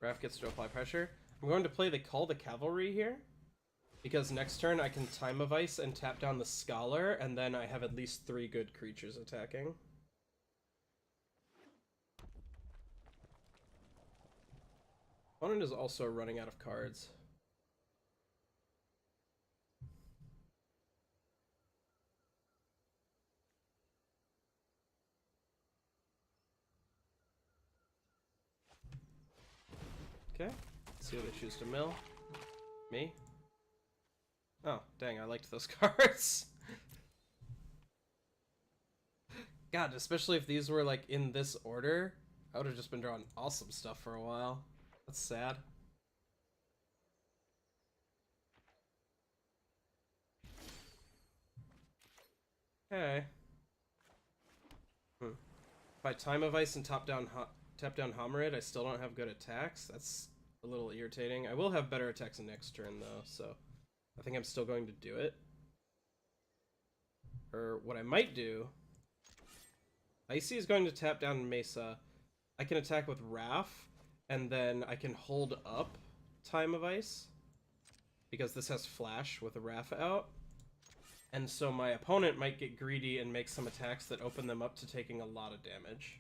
Raph gets to apply pressure. I'm going to play the Call the Cavalry here, because next turn I can Time of Ice and tap down the Scholar, and then I have at least 3 good creatures attacking. Opponent is also running out of cards. Okay, let's see what they choose to mill. Me? Oh, dang, I liked those cards. God, especially if these were, like, in this order, I would have just been drawing awesome stuff for a while. That's sad. Okay. By Time of Ice and tap down Homerid, I still don't have good attacks. That's a little irritating. I will have better attacks next turn, though, so I think I'm still going to do it. Or what I might do... Icy is going to tap down Mesa. I can attack with Wrath, and then I can hold up Time of Ice, because this has Flash with a Wrath out. And so my opponent might get greedy and make some attacks that open them up to taking a lot of damage.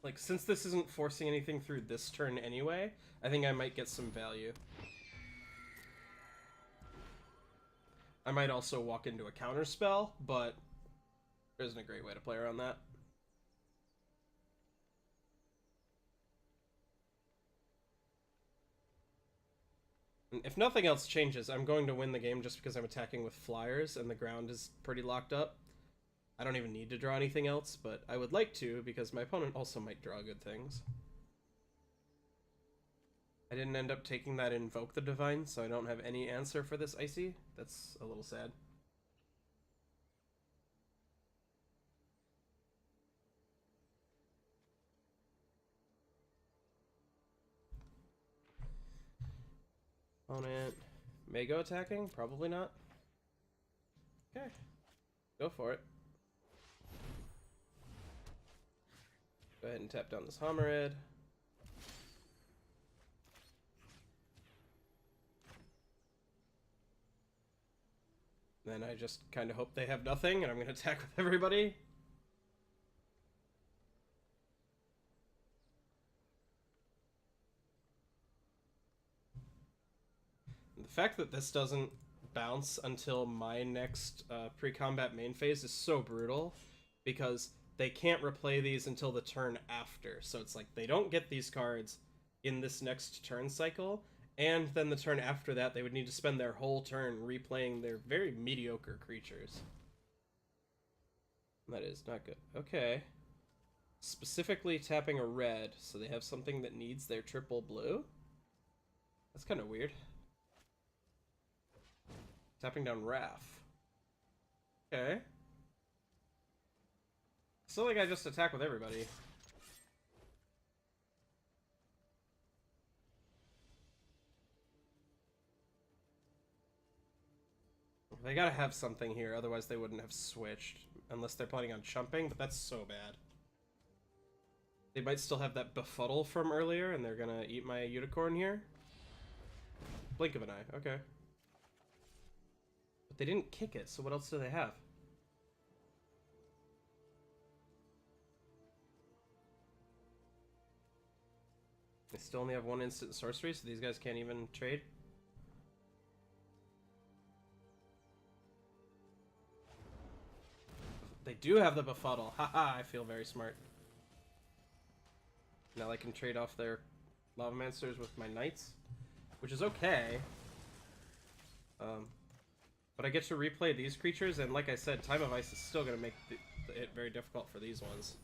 Like, since this isn't forcing anything through this turn anyway, I think I might get some value. I might also walk into a counterspell, but there isn't a great way to play around that. If nothing else changes, I'm going to win the game just because I'm attacking with flyers and the ground is pretty locked up. I don't even need to draw anything else, but I would like to because my opponent also might draw good things. I didn't end up taking that Invoke the Divine, so I don't have any answer for this Icy. That's a little sad. Opponent may go attacking? Probably not. Okay. Go for it. Go ahead and tap down this Homerid. Then I just kind of hope they have nothing, and I'm going to attack with everybody. And the fact that this doesn't bounce until my next pre-combat main phase is so brutal, because they can't replay these until the turn after. So it's like they don't get these cards in this next turn cycle, and then the turn after that they would need to spend their whole turn replaying their very mediocre creatures. That is not good. Okay. Specifically tapping a red, so they have something that needs their triple blue? That's kind of weird. Tapping down Wrath. Okay. Still like I just attack with everybody. They gotta have something here, otherwise they wouldn't have switched. Unless they're planning on chumping, but that's so bad. They might still have that befuddle from earlier, and they're gonna eat my unicorn here. Blink of an eye, okay. But they didn't kick it, so what else do they have? They still only have one instant sorcery, so these guys can't even trade? They do have the befuddle. Haha, I feel very smart. Now I can trade off their Lavamancers with my knights, which is okay. But I get to replay these creatures, and like I said, Time of Ice is still going to make it very difficult for these ones.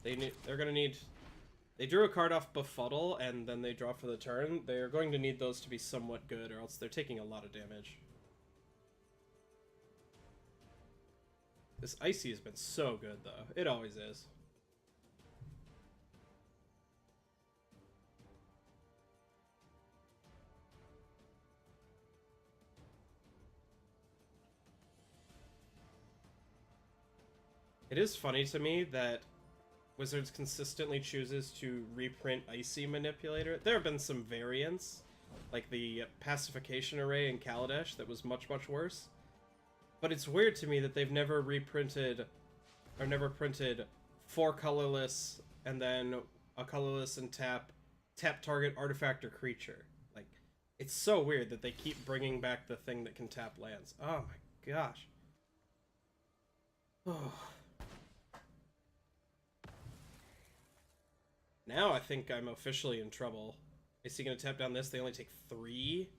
They're going to need... They drew a card off Befuddle, and then they draw for the turn. They're going to need those to be somewhat good, or else they're taking a lot of damage. This Icy has been so good, though. It always is. It is funny to me that Wizards consistently chooses to reprint Icy Manipulator. There have been some variants, like the Pacification Array in Kaladesh that was much, much worse. But it's weird to me that they've never reprinted, or never printed 4 colorless, and then a colorless and tap target artifact or creature. Like, it's so weird that they keep bringing back the thing that can tap lands. Oh my gosh. Oh. Now I think I'm officially in trouble. Is he gonna tap down this? They only take 3?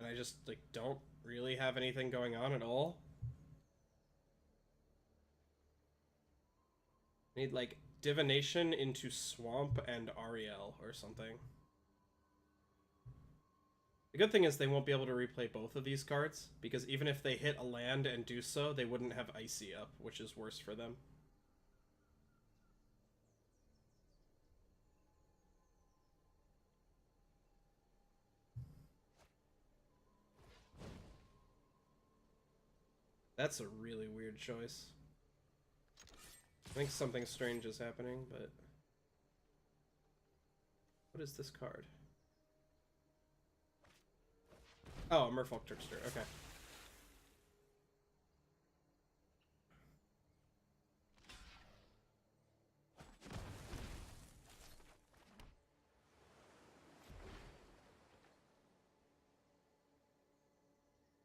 And I just, like, don't really have anything going on at all? I need, like, Divination into Swamp and Ariel or something. The good thing is they won't be able to replay both of these cards, because even if they hit a land and do so, they wouldn't have Icy up, which is worse for them. That's a really weird choice. I think something strange is happening, but... What is this card? Oh, Merfolk Trickster, okay.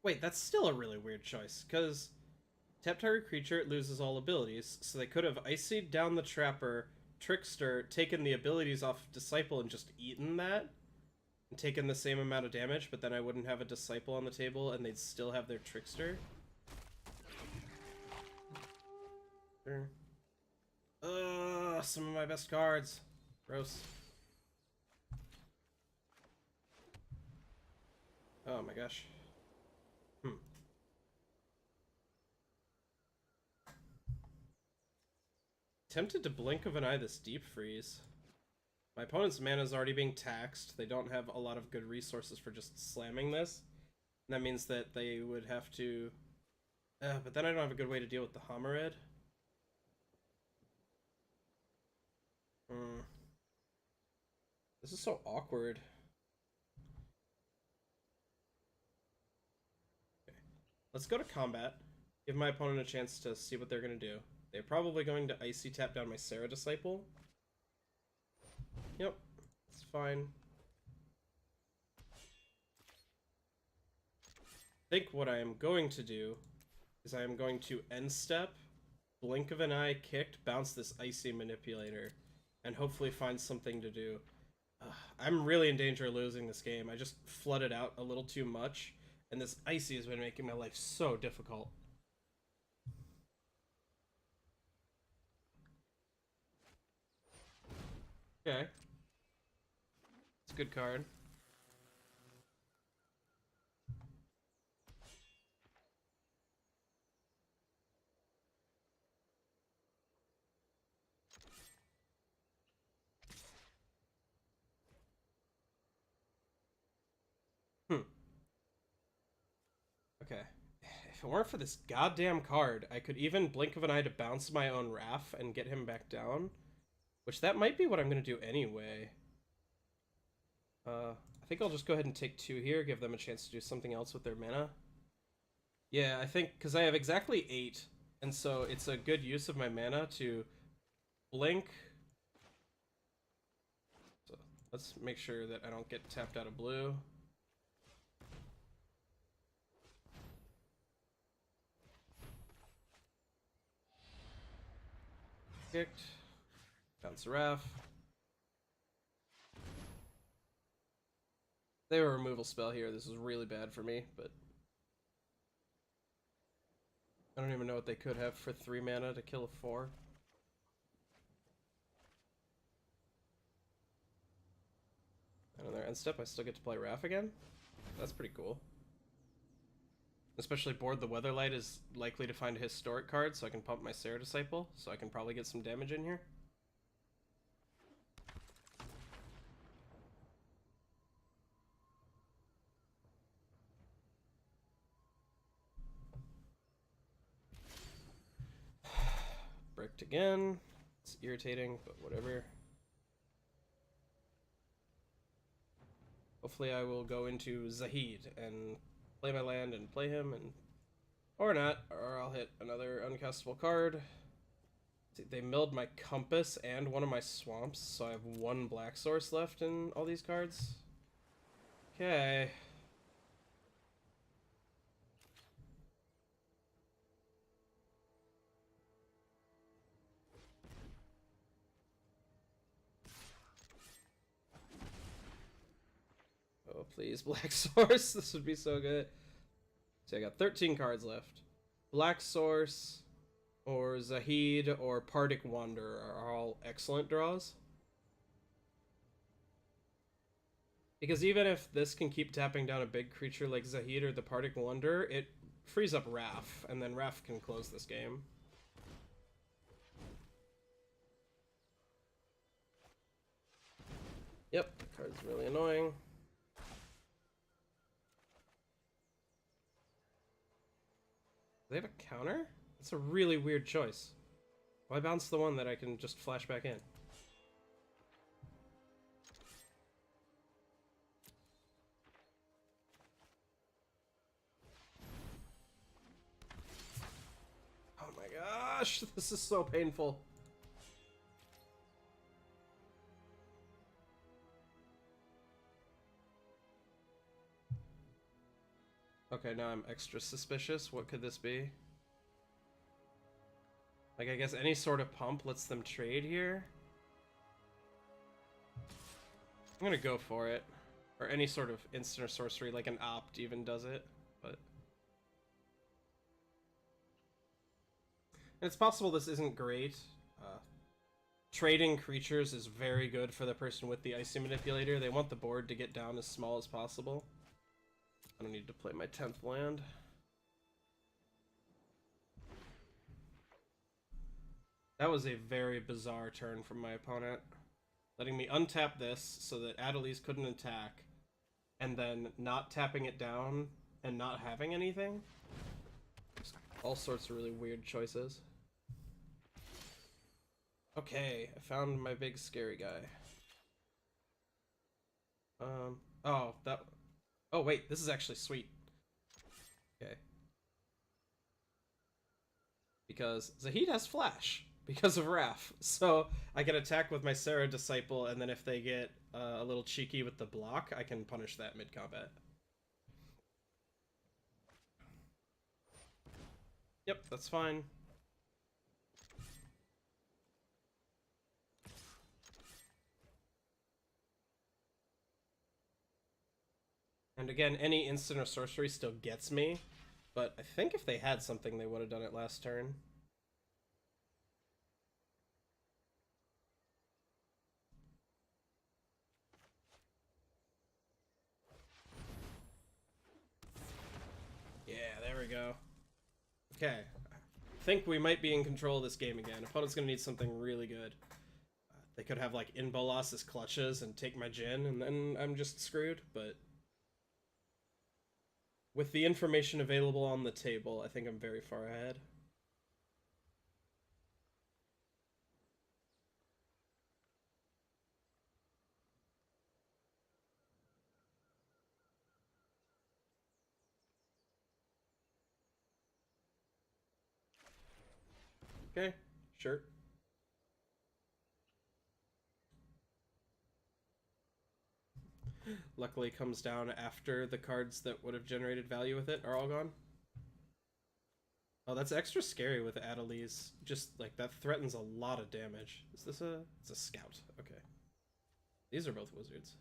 Wait, that's still a really weird choice, because tap target creature, it loses all abilities, so they could have Icied down the Trapper, Trickster, taken the abilities off Disciple and just eaten that, and taken the same amount of damage, but then I wouldn't have a Disciple on the table, and they'd still have their Trickster. Sure. Ugh, some of my best cards. Gross. Oh my gosh. Tempted to blink of an eye this Deep Freeze. My opponent's mana is already being taxed. They don't have a lot of good resources for just slamming this. And that means that they would have to... but then I don't have a good way to deal with the Homerid. This is so awkward. Okay. Let's go to combat. Give my opponent a chance to see what they're going to do. They're probably going to Icy tap down my Sarah Disciple. Yep, it's fine. I think what I am going to do is I am going to end step, blink of an eye, kicked, bounce this Icy Manipulator, and hopefully find something to do. I'm really in danger of losing this game. I just flooded out a little too much, and this Icy has been making my life so difficult. Okay. It's a good card. Okay. If it weren't for this goddamn card, I could even blink of an eye to bounce my own Wrath and get him back down. Which that might be what I'm going to do anyway. I think I'll just go ahead and take 2 here, give them a chance to do something else with their mana. Yeah, I think, because I have exactly 8, and so it's a good use of my mana to blink. So let's make sure that I don't get tapped out of blue. Kicked. Bounce a Wrath. They have a removal spell here. This is really bad for me, but I don't even know what they could have for 3 mana to kill a 4. And on their end step, I still get to play Wrath again? That's pretty cool. Especially board the Weatherlight is likely to find a historic card, so I can pump my Sarah Disciple, so I can probably get some damage in here. Bricked again. It's irritating, but whatever. Hopefully I will go into Zahid and play my land and play him, and or not, or I'll hit another uncastable card. See, they milled my Compass and one of my Swamps, so I have 1 black source left in all these cards. Okay. Please, Black Source. This would be so good. So I got 13 cards left. Black Source or Zahid or Pardic Wander are all excellent draws. Because even if this can keep tapping down a big creature like Zahid or the Pardic Wander, it frees up Raf, and then Raf can close this game. Yep, the card's really annoying. Do they have a counter? That's a really weird choice. Why bounce the one that I can just flash back in? Oh my gosh, this is so painful. Okay, now I'm extra suspicious. What could this be? Like, I guess any sort of pump lets them trade here? I'm gonna go for it. Or any sort of instant or sorcery, like an opt even does it, but... And it's possible this isn't great. Trading creatures is very good for the person with the Icy Manipulator. They want the board to get down as small as possible. I don't need to play my 10th land. That was a very bizarre turn from my opponent. Letting me untap this so that Adeliz couldn't attack, and then not tapping it down and not having anything. Just all sorts of really weird choices. Okay, I found my big scary guy. Oh, that... Oh, wait, this is actually sweet. Okay. Because Zahid has Flash, because of Raf. So I can attack with my Sarah Disciple, and then if they get a little cheeky with the block, I can punish that mid-combat. Yep, that's fine. And again, any instant or sorcery still gets me, but I think if they had something, they would have done it last turn. Yeah, there we go. Okay, I think we might be in control of this game again. Opponent's gonna need something really good. They could have like Inbolas as clutches and take my Jin, and then I'm just screwed, but... With the information available on the table, I think I'm very far ahead. Okay, sure. Luckily comes down after the cards that would have generated value with it are all gone. Oh, that's extra scary with Adeliz. Just, like, that threatens a lot of damage. Is this a... It's a scout. Okay. These are both wizards.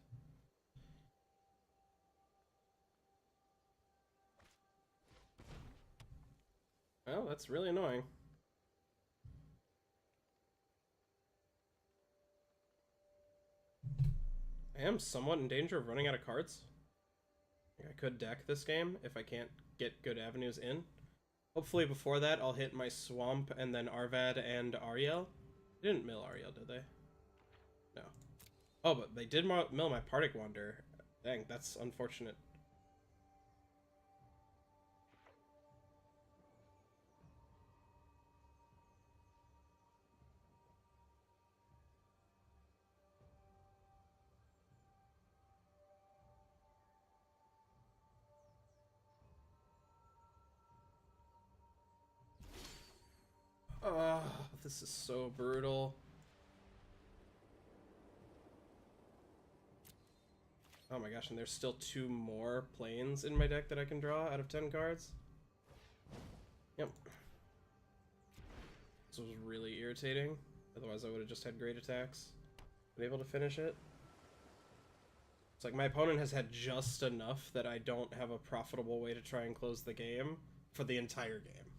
Well, that's really annoying. I am somewhat in danger of running out of cards. I could deck this game if I can't get good avenues in. Hopefully before that I'll hit my Swamp and then Arvad and Ariel. They didn't mill Ariel, did they? No. Oh, but they did mill my Pardic Wander. Dang, that's unfortunate. Oh, this is so brutal. Oh my gosh, and there's still 2 more planes in my deck that I can draw out of 10 cards. Yep. This was really irritating. Otherwise I would have just had great attacks. Been able to finish it. It's like my opponent has had just enough that I don't have a profitable way to try and close the game for the entire game.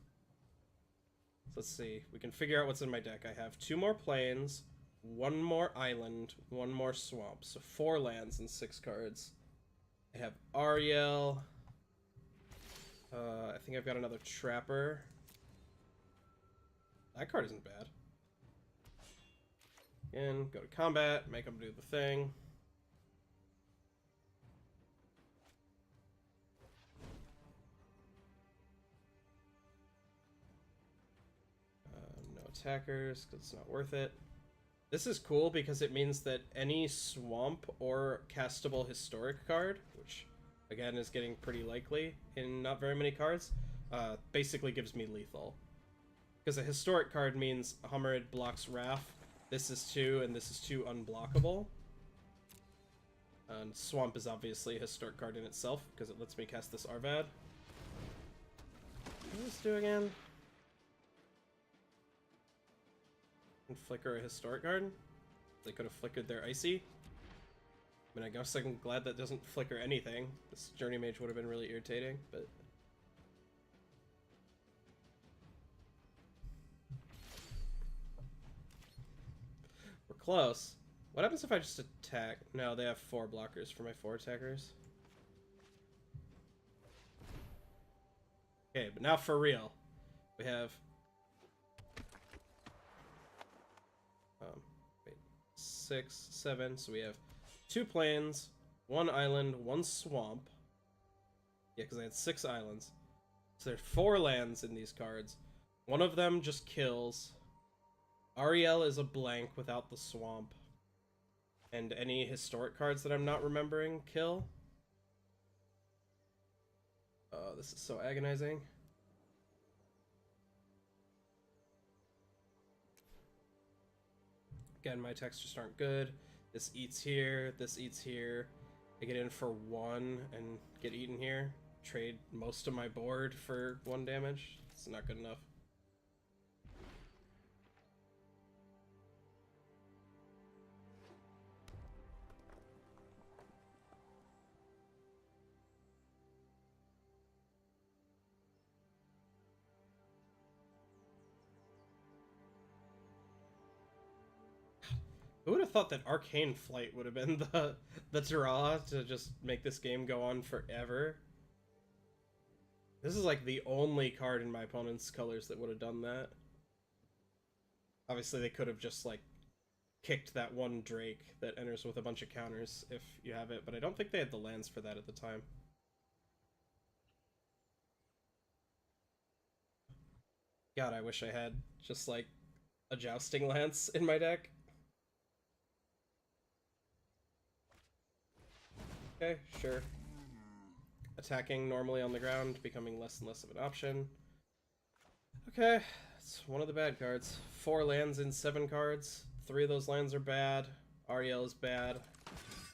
So let's see. We can figure out what's in my deck. I have 2 more plains, 1 more island, 1 more swamp. So 4 lands and 6 cards. I have Ariel. I think I've got another Trapper. That card isn't bad. Again, go to combat, make them do the thing. No attackers, because it's not worth it. This is cool because it means that any swamp or castable historic card, which again is getting pretty likely in not very many cards, basically gives me lethal. Because a historic card means Hummerid blocks Wrath. This is 2, and this is 2 unblockable. And Swamp is obviously a historic card in itself, because it lets me cast this Arvad. What does this do again? And flicker a historic card? They could have flickered their Icy. I mean, I guess I'm glad that doesn't flicker anything. This Journey Mage would have been really irritating, but... close. What happens if I just attack? No, they have 4 blockers for my 4 attackers. Okay, but now for real. We have... wait. 6, 7. So we have 2 plains, 1 island, 1 swamp. Yeah, because I had 6 islands. So there's 4 lands in these cards. One of them just kills. Ariel is a blank without the swamp. And any historic cards that I'm not remembering kill. Oh, this is so agonizing. Again, my attacks just aren't good. This eats here, this eats here. I get in for 1 and get eaten here. Trade most of my board for 1 damage. It's not good enough. Who would have thought that Arcane Flight would have been the draw to just make this game go on forever? This is like the only card in my opponent's colors that would have done that. Obviously, they could have just like kicked that 1 Drake that enters with a bunch of counters if you have it, but I don't think they had the lands for that at the time. God, I wish I had just like a Jousting Lance in my deck. Okay, sure. Attacking normally on the ground, becoming less and less of an option. Okay, it's one of the bad cards. 4 lands in 7 cards. 3 of those lands are bad. Ariel is bad.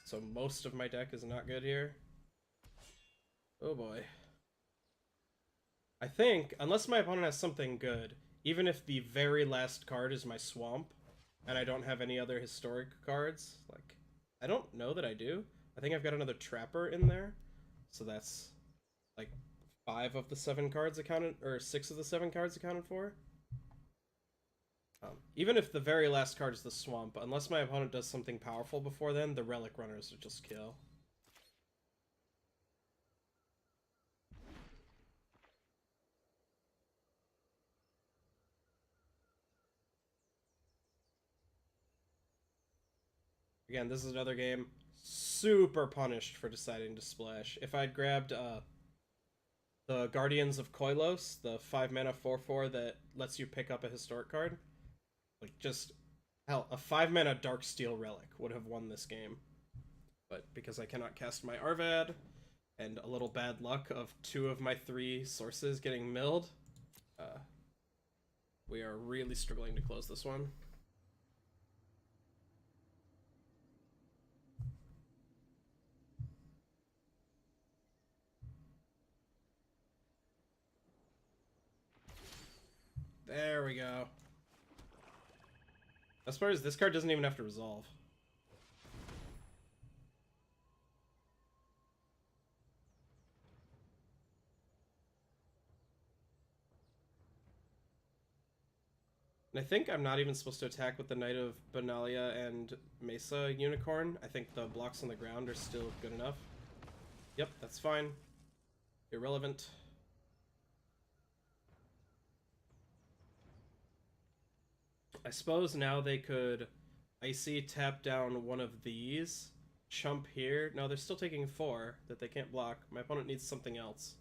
So most of my deck is not good here. Oh boy. I think, unless my opponent has something good, even if the very last card is my Swamp, and I don't have any other historic cards, like, I don't know that I do. I think I've got another Trapper in there, so that's like 5 of the 7 cards accounted, or 6 of the 7 cards accounted for. Even if the very last card is the Swamp, unless my opponent does something powerful before then, the Relic Runners would just kill. Again, this is another game super punished for deciding to splash. If I'd grabbed the Guardians of Koilos, the 5 mana 4/4 that lets you pick up a historic card, like just hell, a 5 mana Darksteel Relic would have won this game. But because I cannot cast my Arvad, and a little bad luck of 2 of my 3 sources getting milled, we are really struggling to close this one. There we go. As far as this card doesn't even have to resolve. And I think I'm not even supposed to attack with the Knight of Benalia and Mesa Unicorn. I think the blocks on the ground are still good enough. Yep, that's fine. Irrelevant. I suppose now they could Icy tap down one of these, chump here. No, they're still taking 4 that they can't block. My opponent needs something else.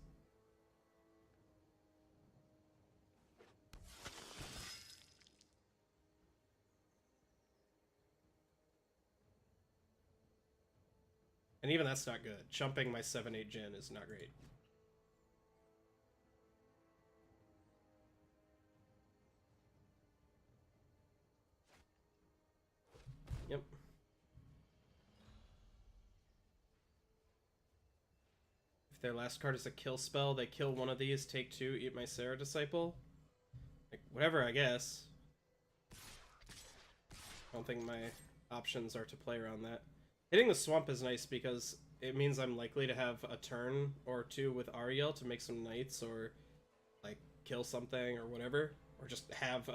And even that's not good. Chumping my 7-8 Jin is not great. Yep. If their last card is a kill spell, they kill one of these, take 2, eat my Sarah Disciple. Like, whatever, I guess. I don't think my options are to play around that. Hitting the swamp is nice because it means I'm likely to have a turn or 2 with Ariel to make some knights or like kill something or whatever, or just have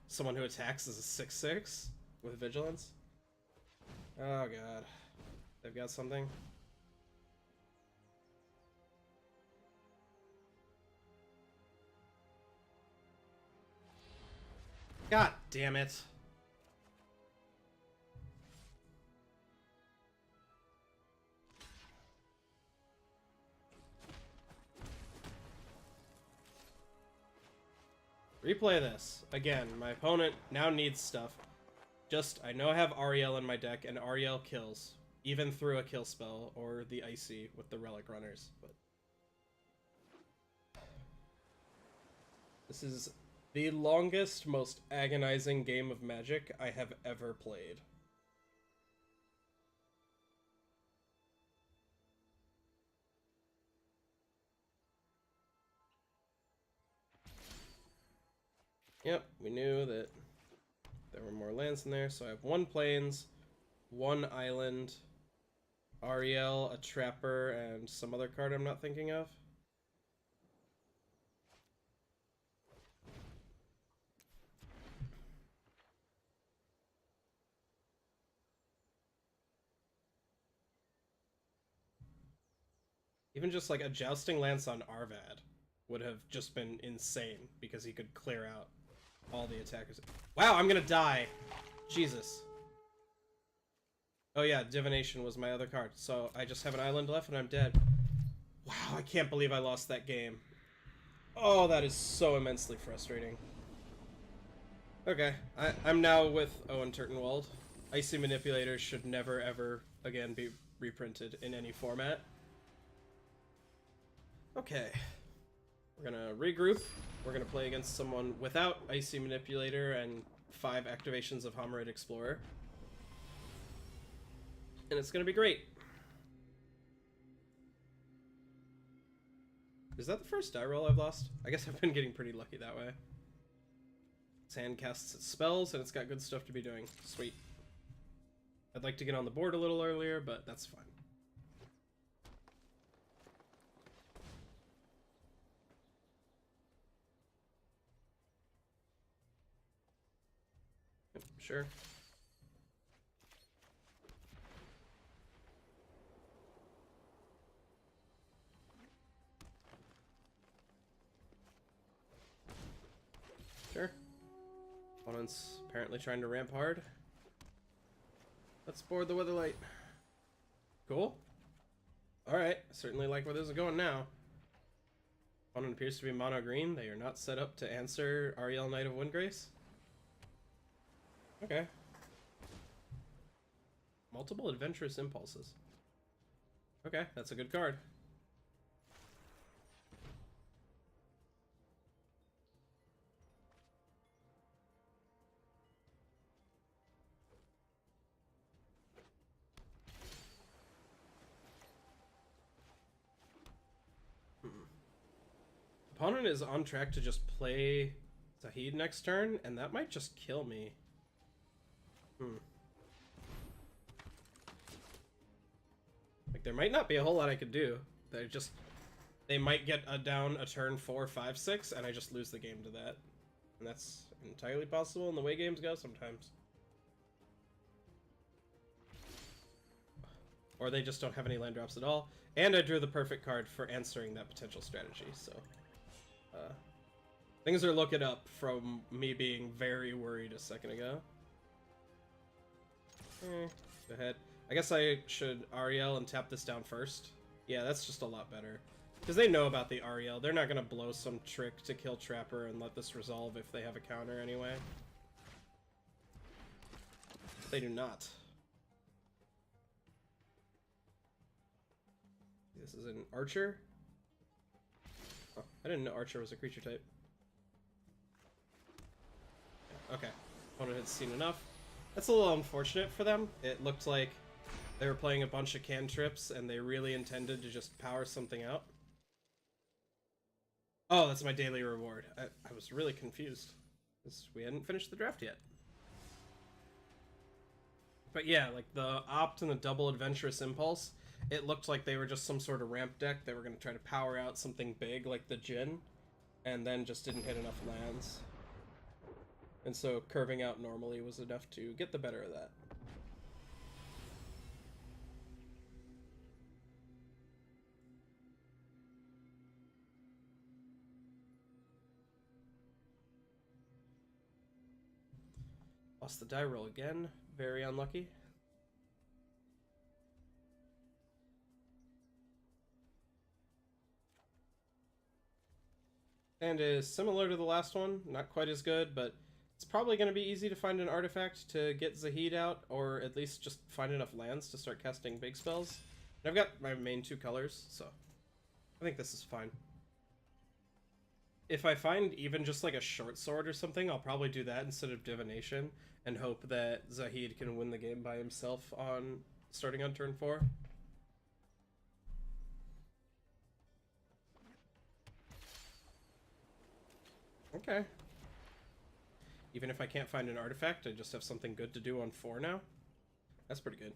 someone who attacks as a 6/6 with vigilance. Oh god, they've got something. God damn it. Replay this. Again, my opponent now needs stuff. Just, I know I have Ariel in my deck, and Ariel kills. Even through a kill spell, or the Icy with the Relic Runners. But this is the longest, most agonizing game of Magic I have ever played. Yep, we knew that there were more lands in there, so I have 1 Plains, 1 Island, Ariel, a Trapper, and some other card I'm not thinking of. Even just like a Jousting Lance on Arvad would have just been insane because he could clear out all the attackers. Wow, I'm gonna die. Jesus. Oh yeah, Divination was my other card. So I just have an island left and I'm dead. Wow, I can't believe I lost that game. Oh, that is so immensely frustrating. Okay, I'm now with Owen Turtenwald. Icy Manipulator should never ever again be reprinted in any format. Okay. We're gonna regroup. We're gonna play against someone without Icy Manipulator and 5 activations of Homerite Explorer. And it's gonna be great. Is that the first die roll I've lost? I guess I've been getting pretty lucky that way. Its hand casts its spells, and it's got good stuff to be doing. Sweet. I'd like to get on the board a little earlier, but that's fine. Yep, sure. Sure. Opponent's apparently trying to ramp hard. Let's board the Weatherlight. Cool. Alright, certainly like where this is going now. Opponent appears to be mono green. They are not set up to answer Ariel Knight of Windgrace. Okay. Multiple Adventurous Impulses. Okay, that's a good card. Opponent is on track to just play Zahid next turn, and that might just kill me. Like, there might not be a whole lot I could do. They might get down a turn 4, 5, 6, and I just lose the game to that. And that's entirely possible in the way games go sometimes. Or they just don't have any land drops at all. And I drew the perfect card for answering that potential strategy, so... things are looking up from me being very worried a second ago. Go ahead. I guess I should Ariel and tap this down first. Yeah, that's just a lot better. Because they know about the Ariel. They're not going to blow some trick to kill Trapper and let this resolve if they have a counter anyway. They do not. This is an Archer. Oh, I didn't know Archer was a creature type. Okay. Opponent had seen enough. That's a little unfortunate for them. It looked like they were playing a bunch of cantrips and they really intended to just power something out. Oh, that's my daily reward. I was really confused because we hadn't finished the draft yet. But yeah, like the Opt and the Double Adventurous Impulse, it looked like they were just some sort of ramp deck. They were going to try to power out something big like the Djinn, and then just didn't hit enough lands. And so curving out normally was enough to get the better of that. Lost the die roll again. Very unlucky. And is similar to the last one. Not quite as good, but it's probably going to be easy to find an artifact to get Zahid out, or at least just find enough lands to start casting big spells. And I've got my main 2 colors, so I think this is fine. If I find even just like a short sword or something, I'll probably do that instead of divination and hope that Zahid can win the game by himself on starting on turn 4. Okay. Even if I can't find an artifact, I just have something good to do on 4 now. That's pretty good.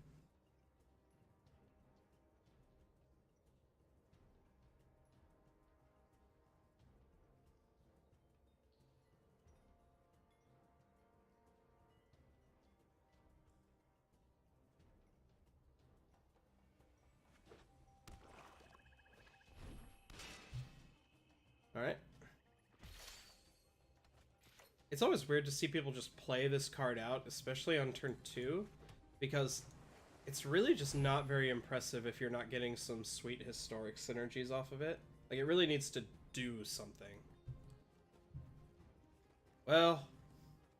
Alright. It's always weird to see people just play this card out, especially on turn 2, because it's really just not very impressive if you're not getting some sweet historic synergies off of it. Like, it really needs to do something. Well,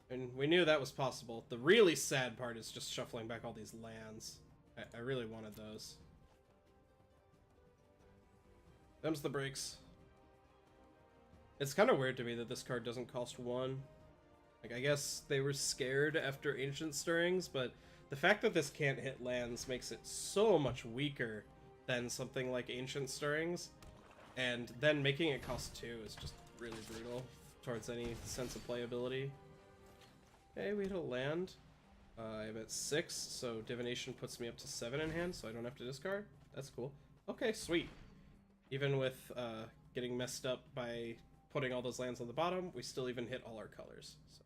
and we knew that was possible. The really sad part is just shuffling back all these lands. I really wanted those. Them's the breaks. It's kind of weird to me that this card doesn't cost 1. Like, I guess they were scared after Ancient Stirrings, but the fact that this can't hit lands makes it so much weaker than something like Ancient Stirrings, and then making it cost 2 is just really brutal towards any sense of playability. Okay, we hit a land. I'm at 6, so Divination puts me up to 7 in hand, so I don't have to discard. That's cool. Okay, sweet. Even with getting messed up by putting all those lands on the bottom, we still even hit all our colors. So.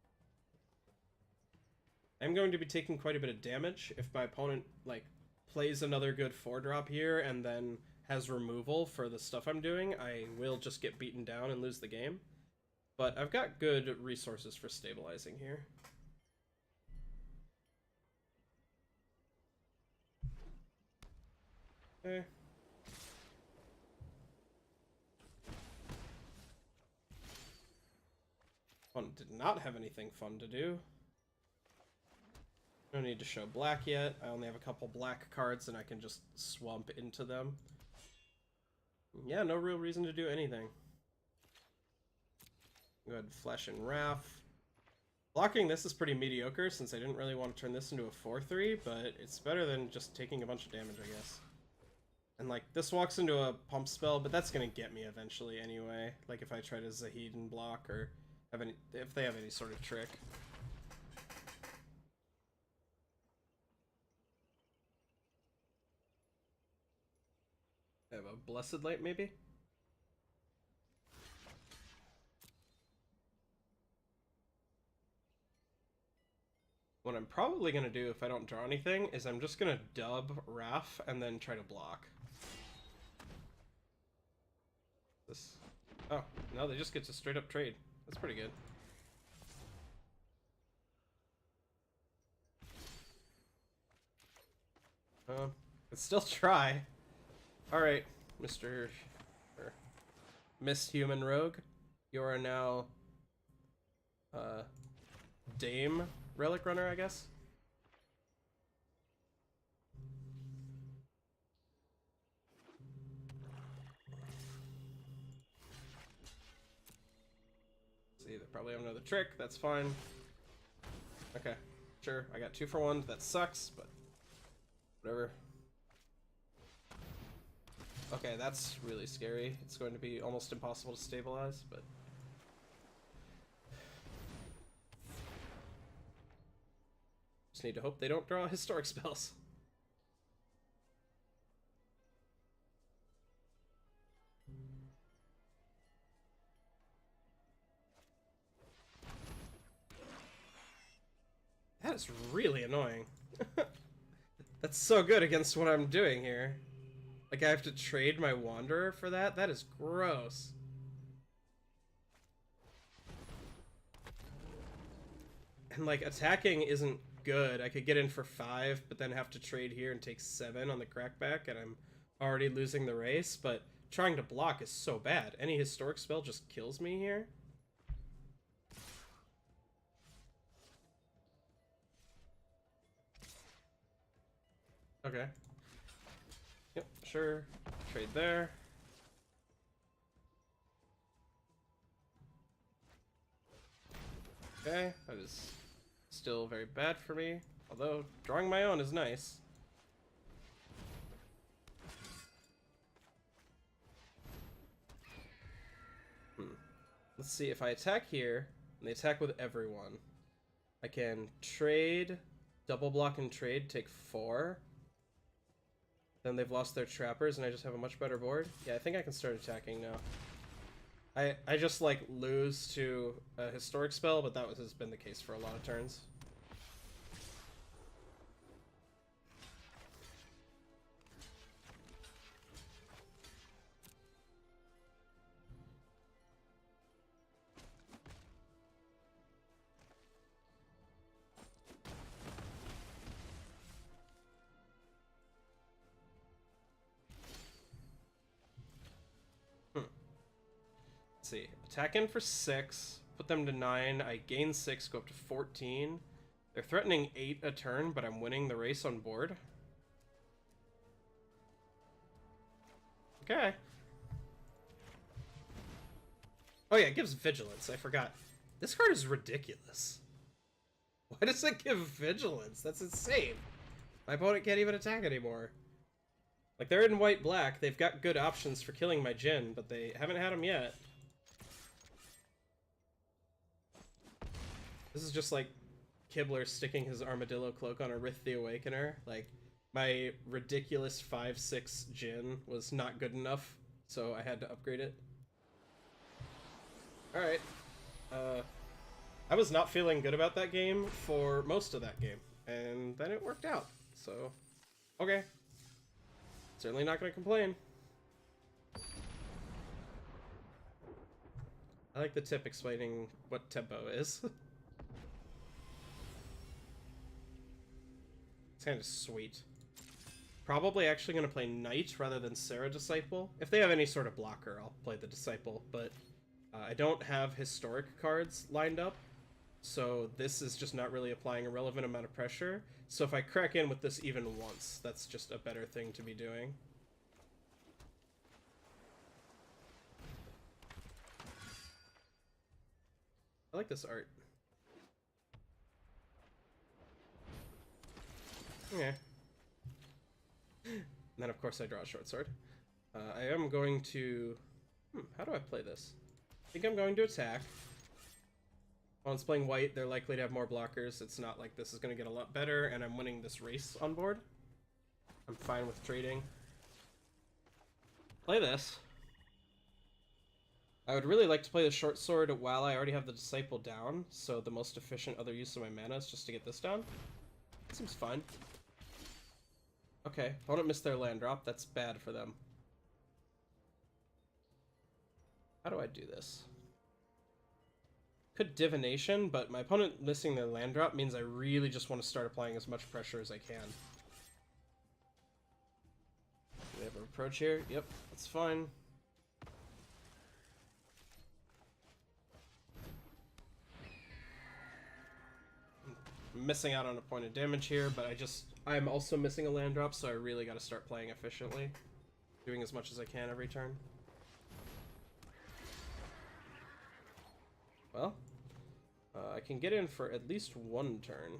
I'm going to be taking quite a bit of damage if my opponent like plays another good 4-drop here and then has removal for the stuff I'm doing. I will just get beaten down and lose the game. But I've got good resources for stabilizing here. Okay. Opponent did not have anything fun to do. No need to show black yet. I only have a couple black cards and I can just swamp into them. Yeah, no real reason to do anything. Go ahead and Flesh and Wrath. Blocking this is pretty mediocre since I didn't really want to turn this into a 4-3, but it's better than just taking a bunch of damage, I guess. And like, this walks into a pump spell, but that's gonna get me eventually anyway. Like if I try to Zahid and block or have any, if they have any sort of trick. I have a Blessed Light, maybe? What I'm probably going to do if I don't draw anything is I'm just going to dub Raph and then try to block. This. Oh, no, they just get to straight up trade. That's pretty good. Let's still try. Alright, Mr. or Miss Human Rogue. You are now Dame Relic Runner, I guess. See, they probably have another trick. That's fine. Okay, sure. I got 2 for 1. That sucks, but whatever. Okay, that's really scary. It's going to be almost impossible to stabilize, but... just need to hope they don't draw historic spells. That is really annoying. That's so good against what I'm doing here. Like, I have to trade my Wanderer for that? That is gross. And, like, attacking isn't good. I could get in for 5, but then have to trade here and take 7 on the crackback, and I'm already losing the race, but trying to block is so bad. Any historic spell just kills me here. Okay. Yep, sure. Trade there. Okay, that is still very bad for me. Although, drawing my own is nice. Let's see, if I attack here, and they attack with everyone, I can trade, double block and trade, take 4. Then they've lost their trappers, and I just have a much better board. Yeah, I think I can start attacking now. I just, like, lose to a historic spell, but that has been the case for a lot of turns. See, attack in for 6, put them to 9, I gain 6, go up to 14. They're threatening 8 a turn, but I'm winning the race on board. Okay. Oh yeah, it gives Vigilance, I forgot. This card is ridiculous. Why does it give Vigilance? That's insane. My opponent can't even attack anymore. Like, they're in white-black, they've got good options for killing my Jhin, but they haven't had them yet. This is just like Kibler sticking his Armadillo Cloak on a Rith the Awakener. Like, my ridiculous 5/6 Jhin was not good enough, so I had to upgrade it. Alright. I was not feeling good about that game for most of that game, and then it worked out, so okay. Certainly not going to complain. I like the tip explaining what tempo is. It's kind of sweet. Probably actually going to play Knight rather than Sarah Disciple. If they have any sort of blocker, I'll play the Disciple, but I don't have historic cards lined up, so this is just not really applying a relevant amount of pressure. So if I crack in with this even once, that's just a better thing to be doing. I like this art. Okay. And then of course I draw a short sword. I am going to... how do I play this? I think I'm going to attack. While it's playing white, they're likely to have more blockers. It's not like this is going to get a lot better, and I'm winning this race on board. I'm fine with trading. Play this. I would really like to play the short sword while I already have the disciple down, so the most efficient other use of my mana is just to get this down. Seems fine. Okay, opponent missed their land drop. That's bad for them. How do I do this? Could divination, but my opponent missing their land drop means I really just want to start applying as much pressure as I can. Do they have an approach here? Yep, that's fine. I'm missing out on a point of damage here, but I'm also missing a land drop, so I really got to start playing efficiently. Doing as much as I can every turn. Well, I can get in for at least one turn.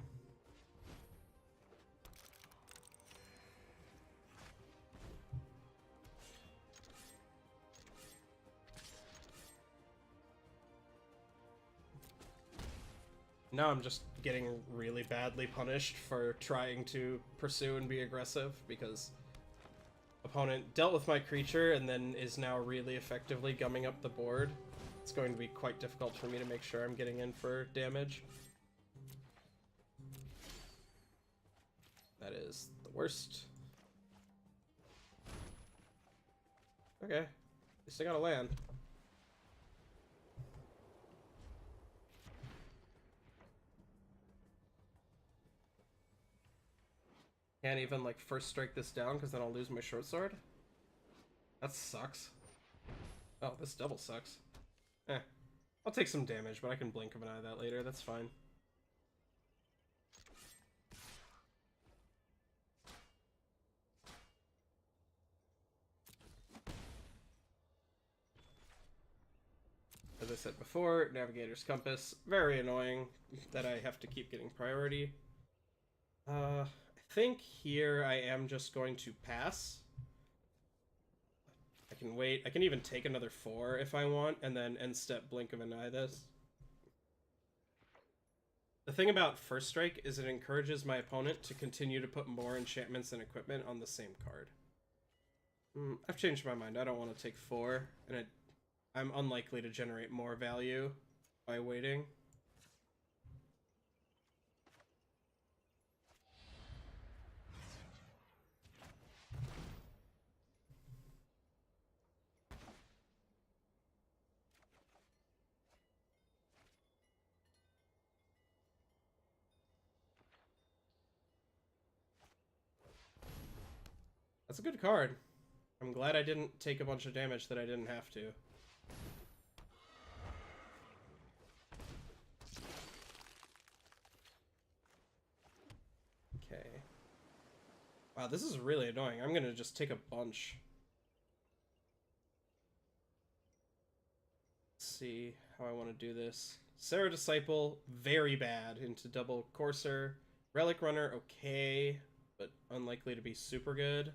Now I'm just getting really badly punished for trying to pursue and be aggressive because opponent dealt with my creature and then is now really effectively gumming up the board. It's going to be quite difficult for me to make sure I'm getting in for damage. That is the worst. Okay, at least I got a land. Can't even like first strike this down because then I'll lose my short sword. That sucks. Oh, this double sucks. Eh. I'll take some damage, but I can blink of an eye that later. That's fine. As I said before, Navigator's Compass. Very annoying that I have to keep getting priority. I think here I am just going to pass. I can wait. I can even take another 4 if I want, and then end step blink of an eye this. The thing about First Strike is it encourages my opponent to continue to put more enchantments and equipment on the same card. I've changed my mind. I don't want to take 4, and I'm unlikely to generate more value by waiting. That's a good card. I'm glad I didn't take a bunch of damage that I didn't have to. Okay. Wow, this is really annoying. I'm gonna just take a bunch. Let's see how I want to do this. Sarah Disciple, very bad into double Courser. Relic Runner, okay, but unlikely to be super good.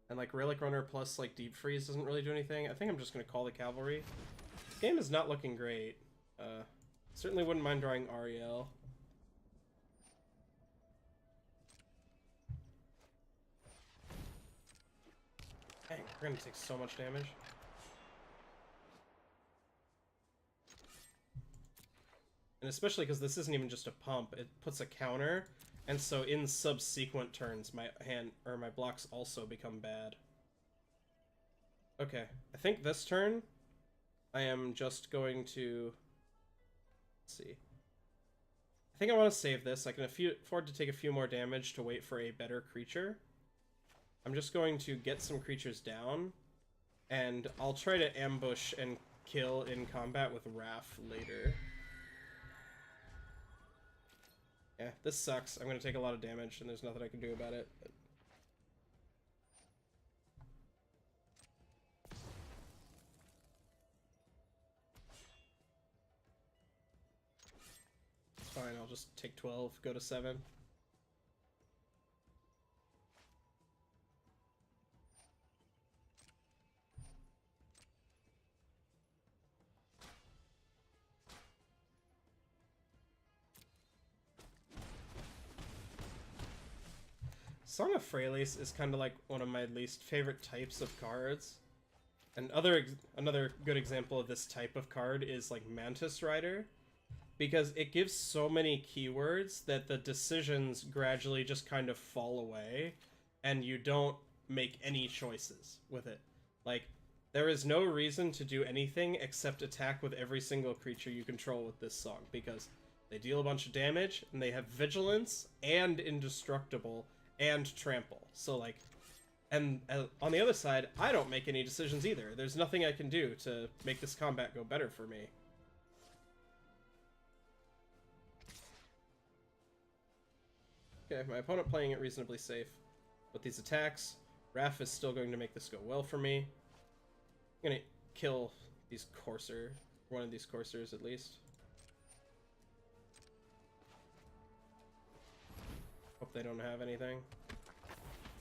And like Relic Runner plus like Deep Freeze doesn't really do anything. I think I'm just gonna call the Cavalry. This game is not looking great. Certainly wouldn't mind drawing Ariel. Dang, we're gonna take so much damage. And especially because this isn't even just a pump, it puts a counter, and so in subsequent turns my hand or my blocks also become bad. Okay, I think this turn I am just going to, let's see. I think I want to save this. I can afford to take a few more damage to wait for a better creature. I'm just going to get some creatures down, and I'll try to ambush and kill in combat with Wrath later. Yeah, this sucks. I'm going to take a lot of damage, and there's nothing I can do about it. But... it's fine, I'll just take 12, go to 7. Song of Freyalise is kind of like one of my least favorite types of cards. And another good example of this type of card is like Mantis Rider, because it gives so many keywords that the decisions gradually just kind of fall away, and you don't make any choices with it. Like, there is no reason to do anything except attack with every single creature you control with this song, because they deal a bunch of damage, and they have Vigilance, and Indestructible, and Trample. So, like, and on the other side, I don't make any decisions either. There's nothing I can do to make this combat go better for me. Okay, my opponent playing it reasonably safe. With these attacks, Raph is still going to make this go well for me. I'm gonna kill these Courser, one of these Coursers at least. Hope they don't have anything.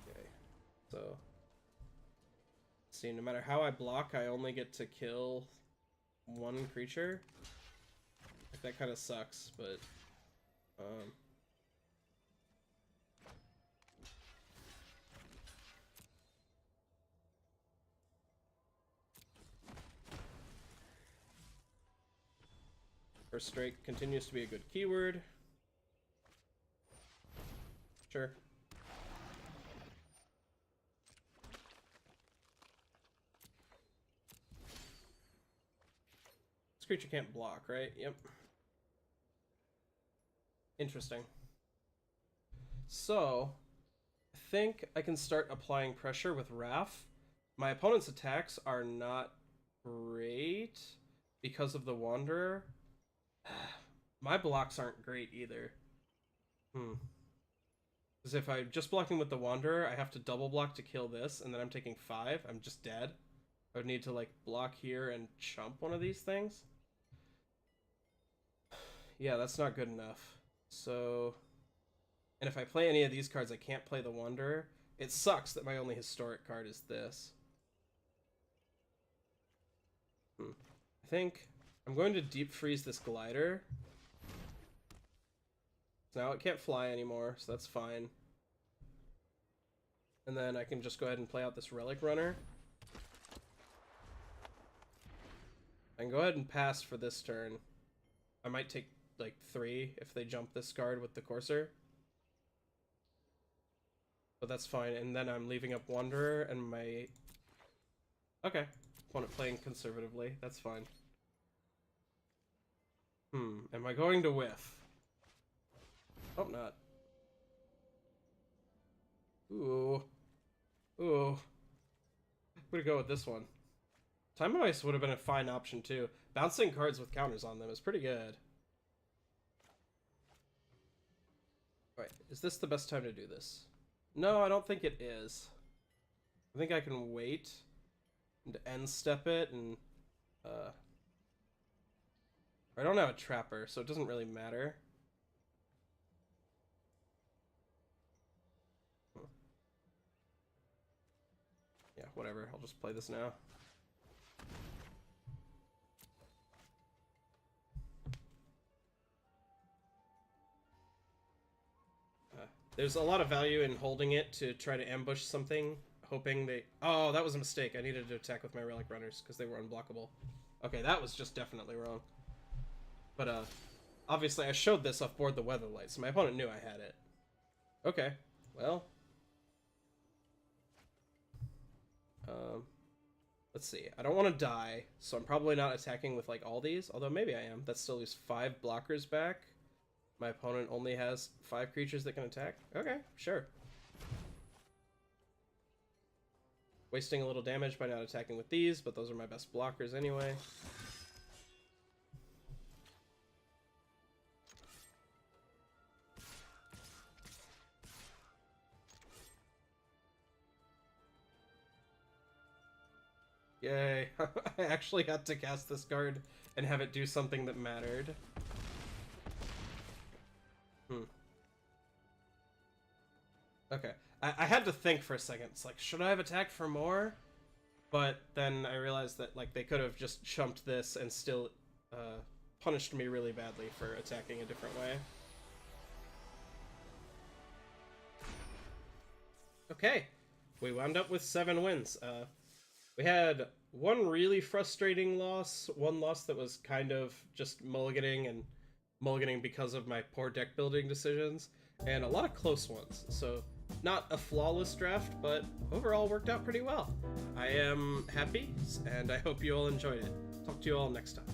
Okay, so see, no matter how I block, I only get to kill one creature. Like, that kind of sucks, but First Strike continues to be a good keyword. Sure. This creature can't block, right? Yep. Interesting. So, I think I can start applying pressure with Raph. My opponent's attacks are not great because of the Wanderer. My blocks aren't great either. Because if I'm just blocking with the Wanderer, I have to double block to kill this, and then I'm taking 5. I'm just dead. I would need to, like, block here and chump one of these things. Yeah, that's not good enough. So... And if I play any of these cards, I can't play the Wanderer. It sucks that my only historic card is this. I think I'm going to deep freeze this Glider. Now it can't fly anymore, so that's fine. And then I can just go ahead and play out this Relic Runner. I can go ahead and pass for this turn. I might take, like, 3 if they jump this card with the Courser. But that's fine, and then I'm leaving up Wanderer and my... Okay, opponent playing conservatively, that's fine. Am I going to whiff? Hope not. Ooh. Ooh. I'm gonna go with this one. Time of Ice would have been a fine option too. Bouncing cards with counters on them is pretty good. Alright, is this the best time to do this? No, I don't think it is. I think I can wait and end step it and I don't have a Trapper, so it doesn't really matter. Yeah, whatever. I'll just play this now. There's a lot of value in holding it to try to ambush something, hoping they... Oh, that was a mistake. I needed to attack with my Relic Runners because they were unblockable. Okay, that was just definitely wrong. But, obviously I showed this off board the Weatherlight, so my opponent knew I had it. Okay, well... let's see. I don't want to die, so I'm probably not attacking with, like, all these. Although maybe I am. That still leaves 5 blockers back. My opponent only has 5 creatures that can attack. Okay, sure. Wasting a little damage by not attacking with these, but those are my best blockers anyway. Yay. I actually had to cast this card and have it do something that mattered. Okay. I had to think for a second. It's like, should I have attacked for more? But then I realized that, like, they could have just chumped this and still punished me really badly for attacking a different way. Okay. We wound up with 7 wins. We had one really frustrating loss, one loss that was kind of just mulliganing because of my poor deck building decisions, and a lot of close ones. So not a flawless draft, but overall worked out pretty well. I am happy, and I hope you all enjoyed it. Talk to you all next time.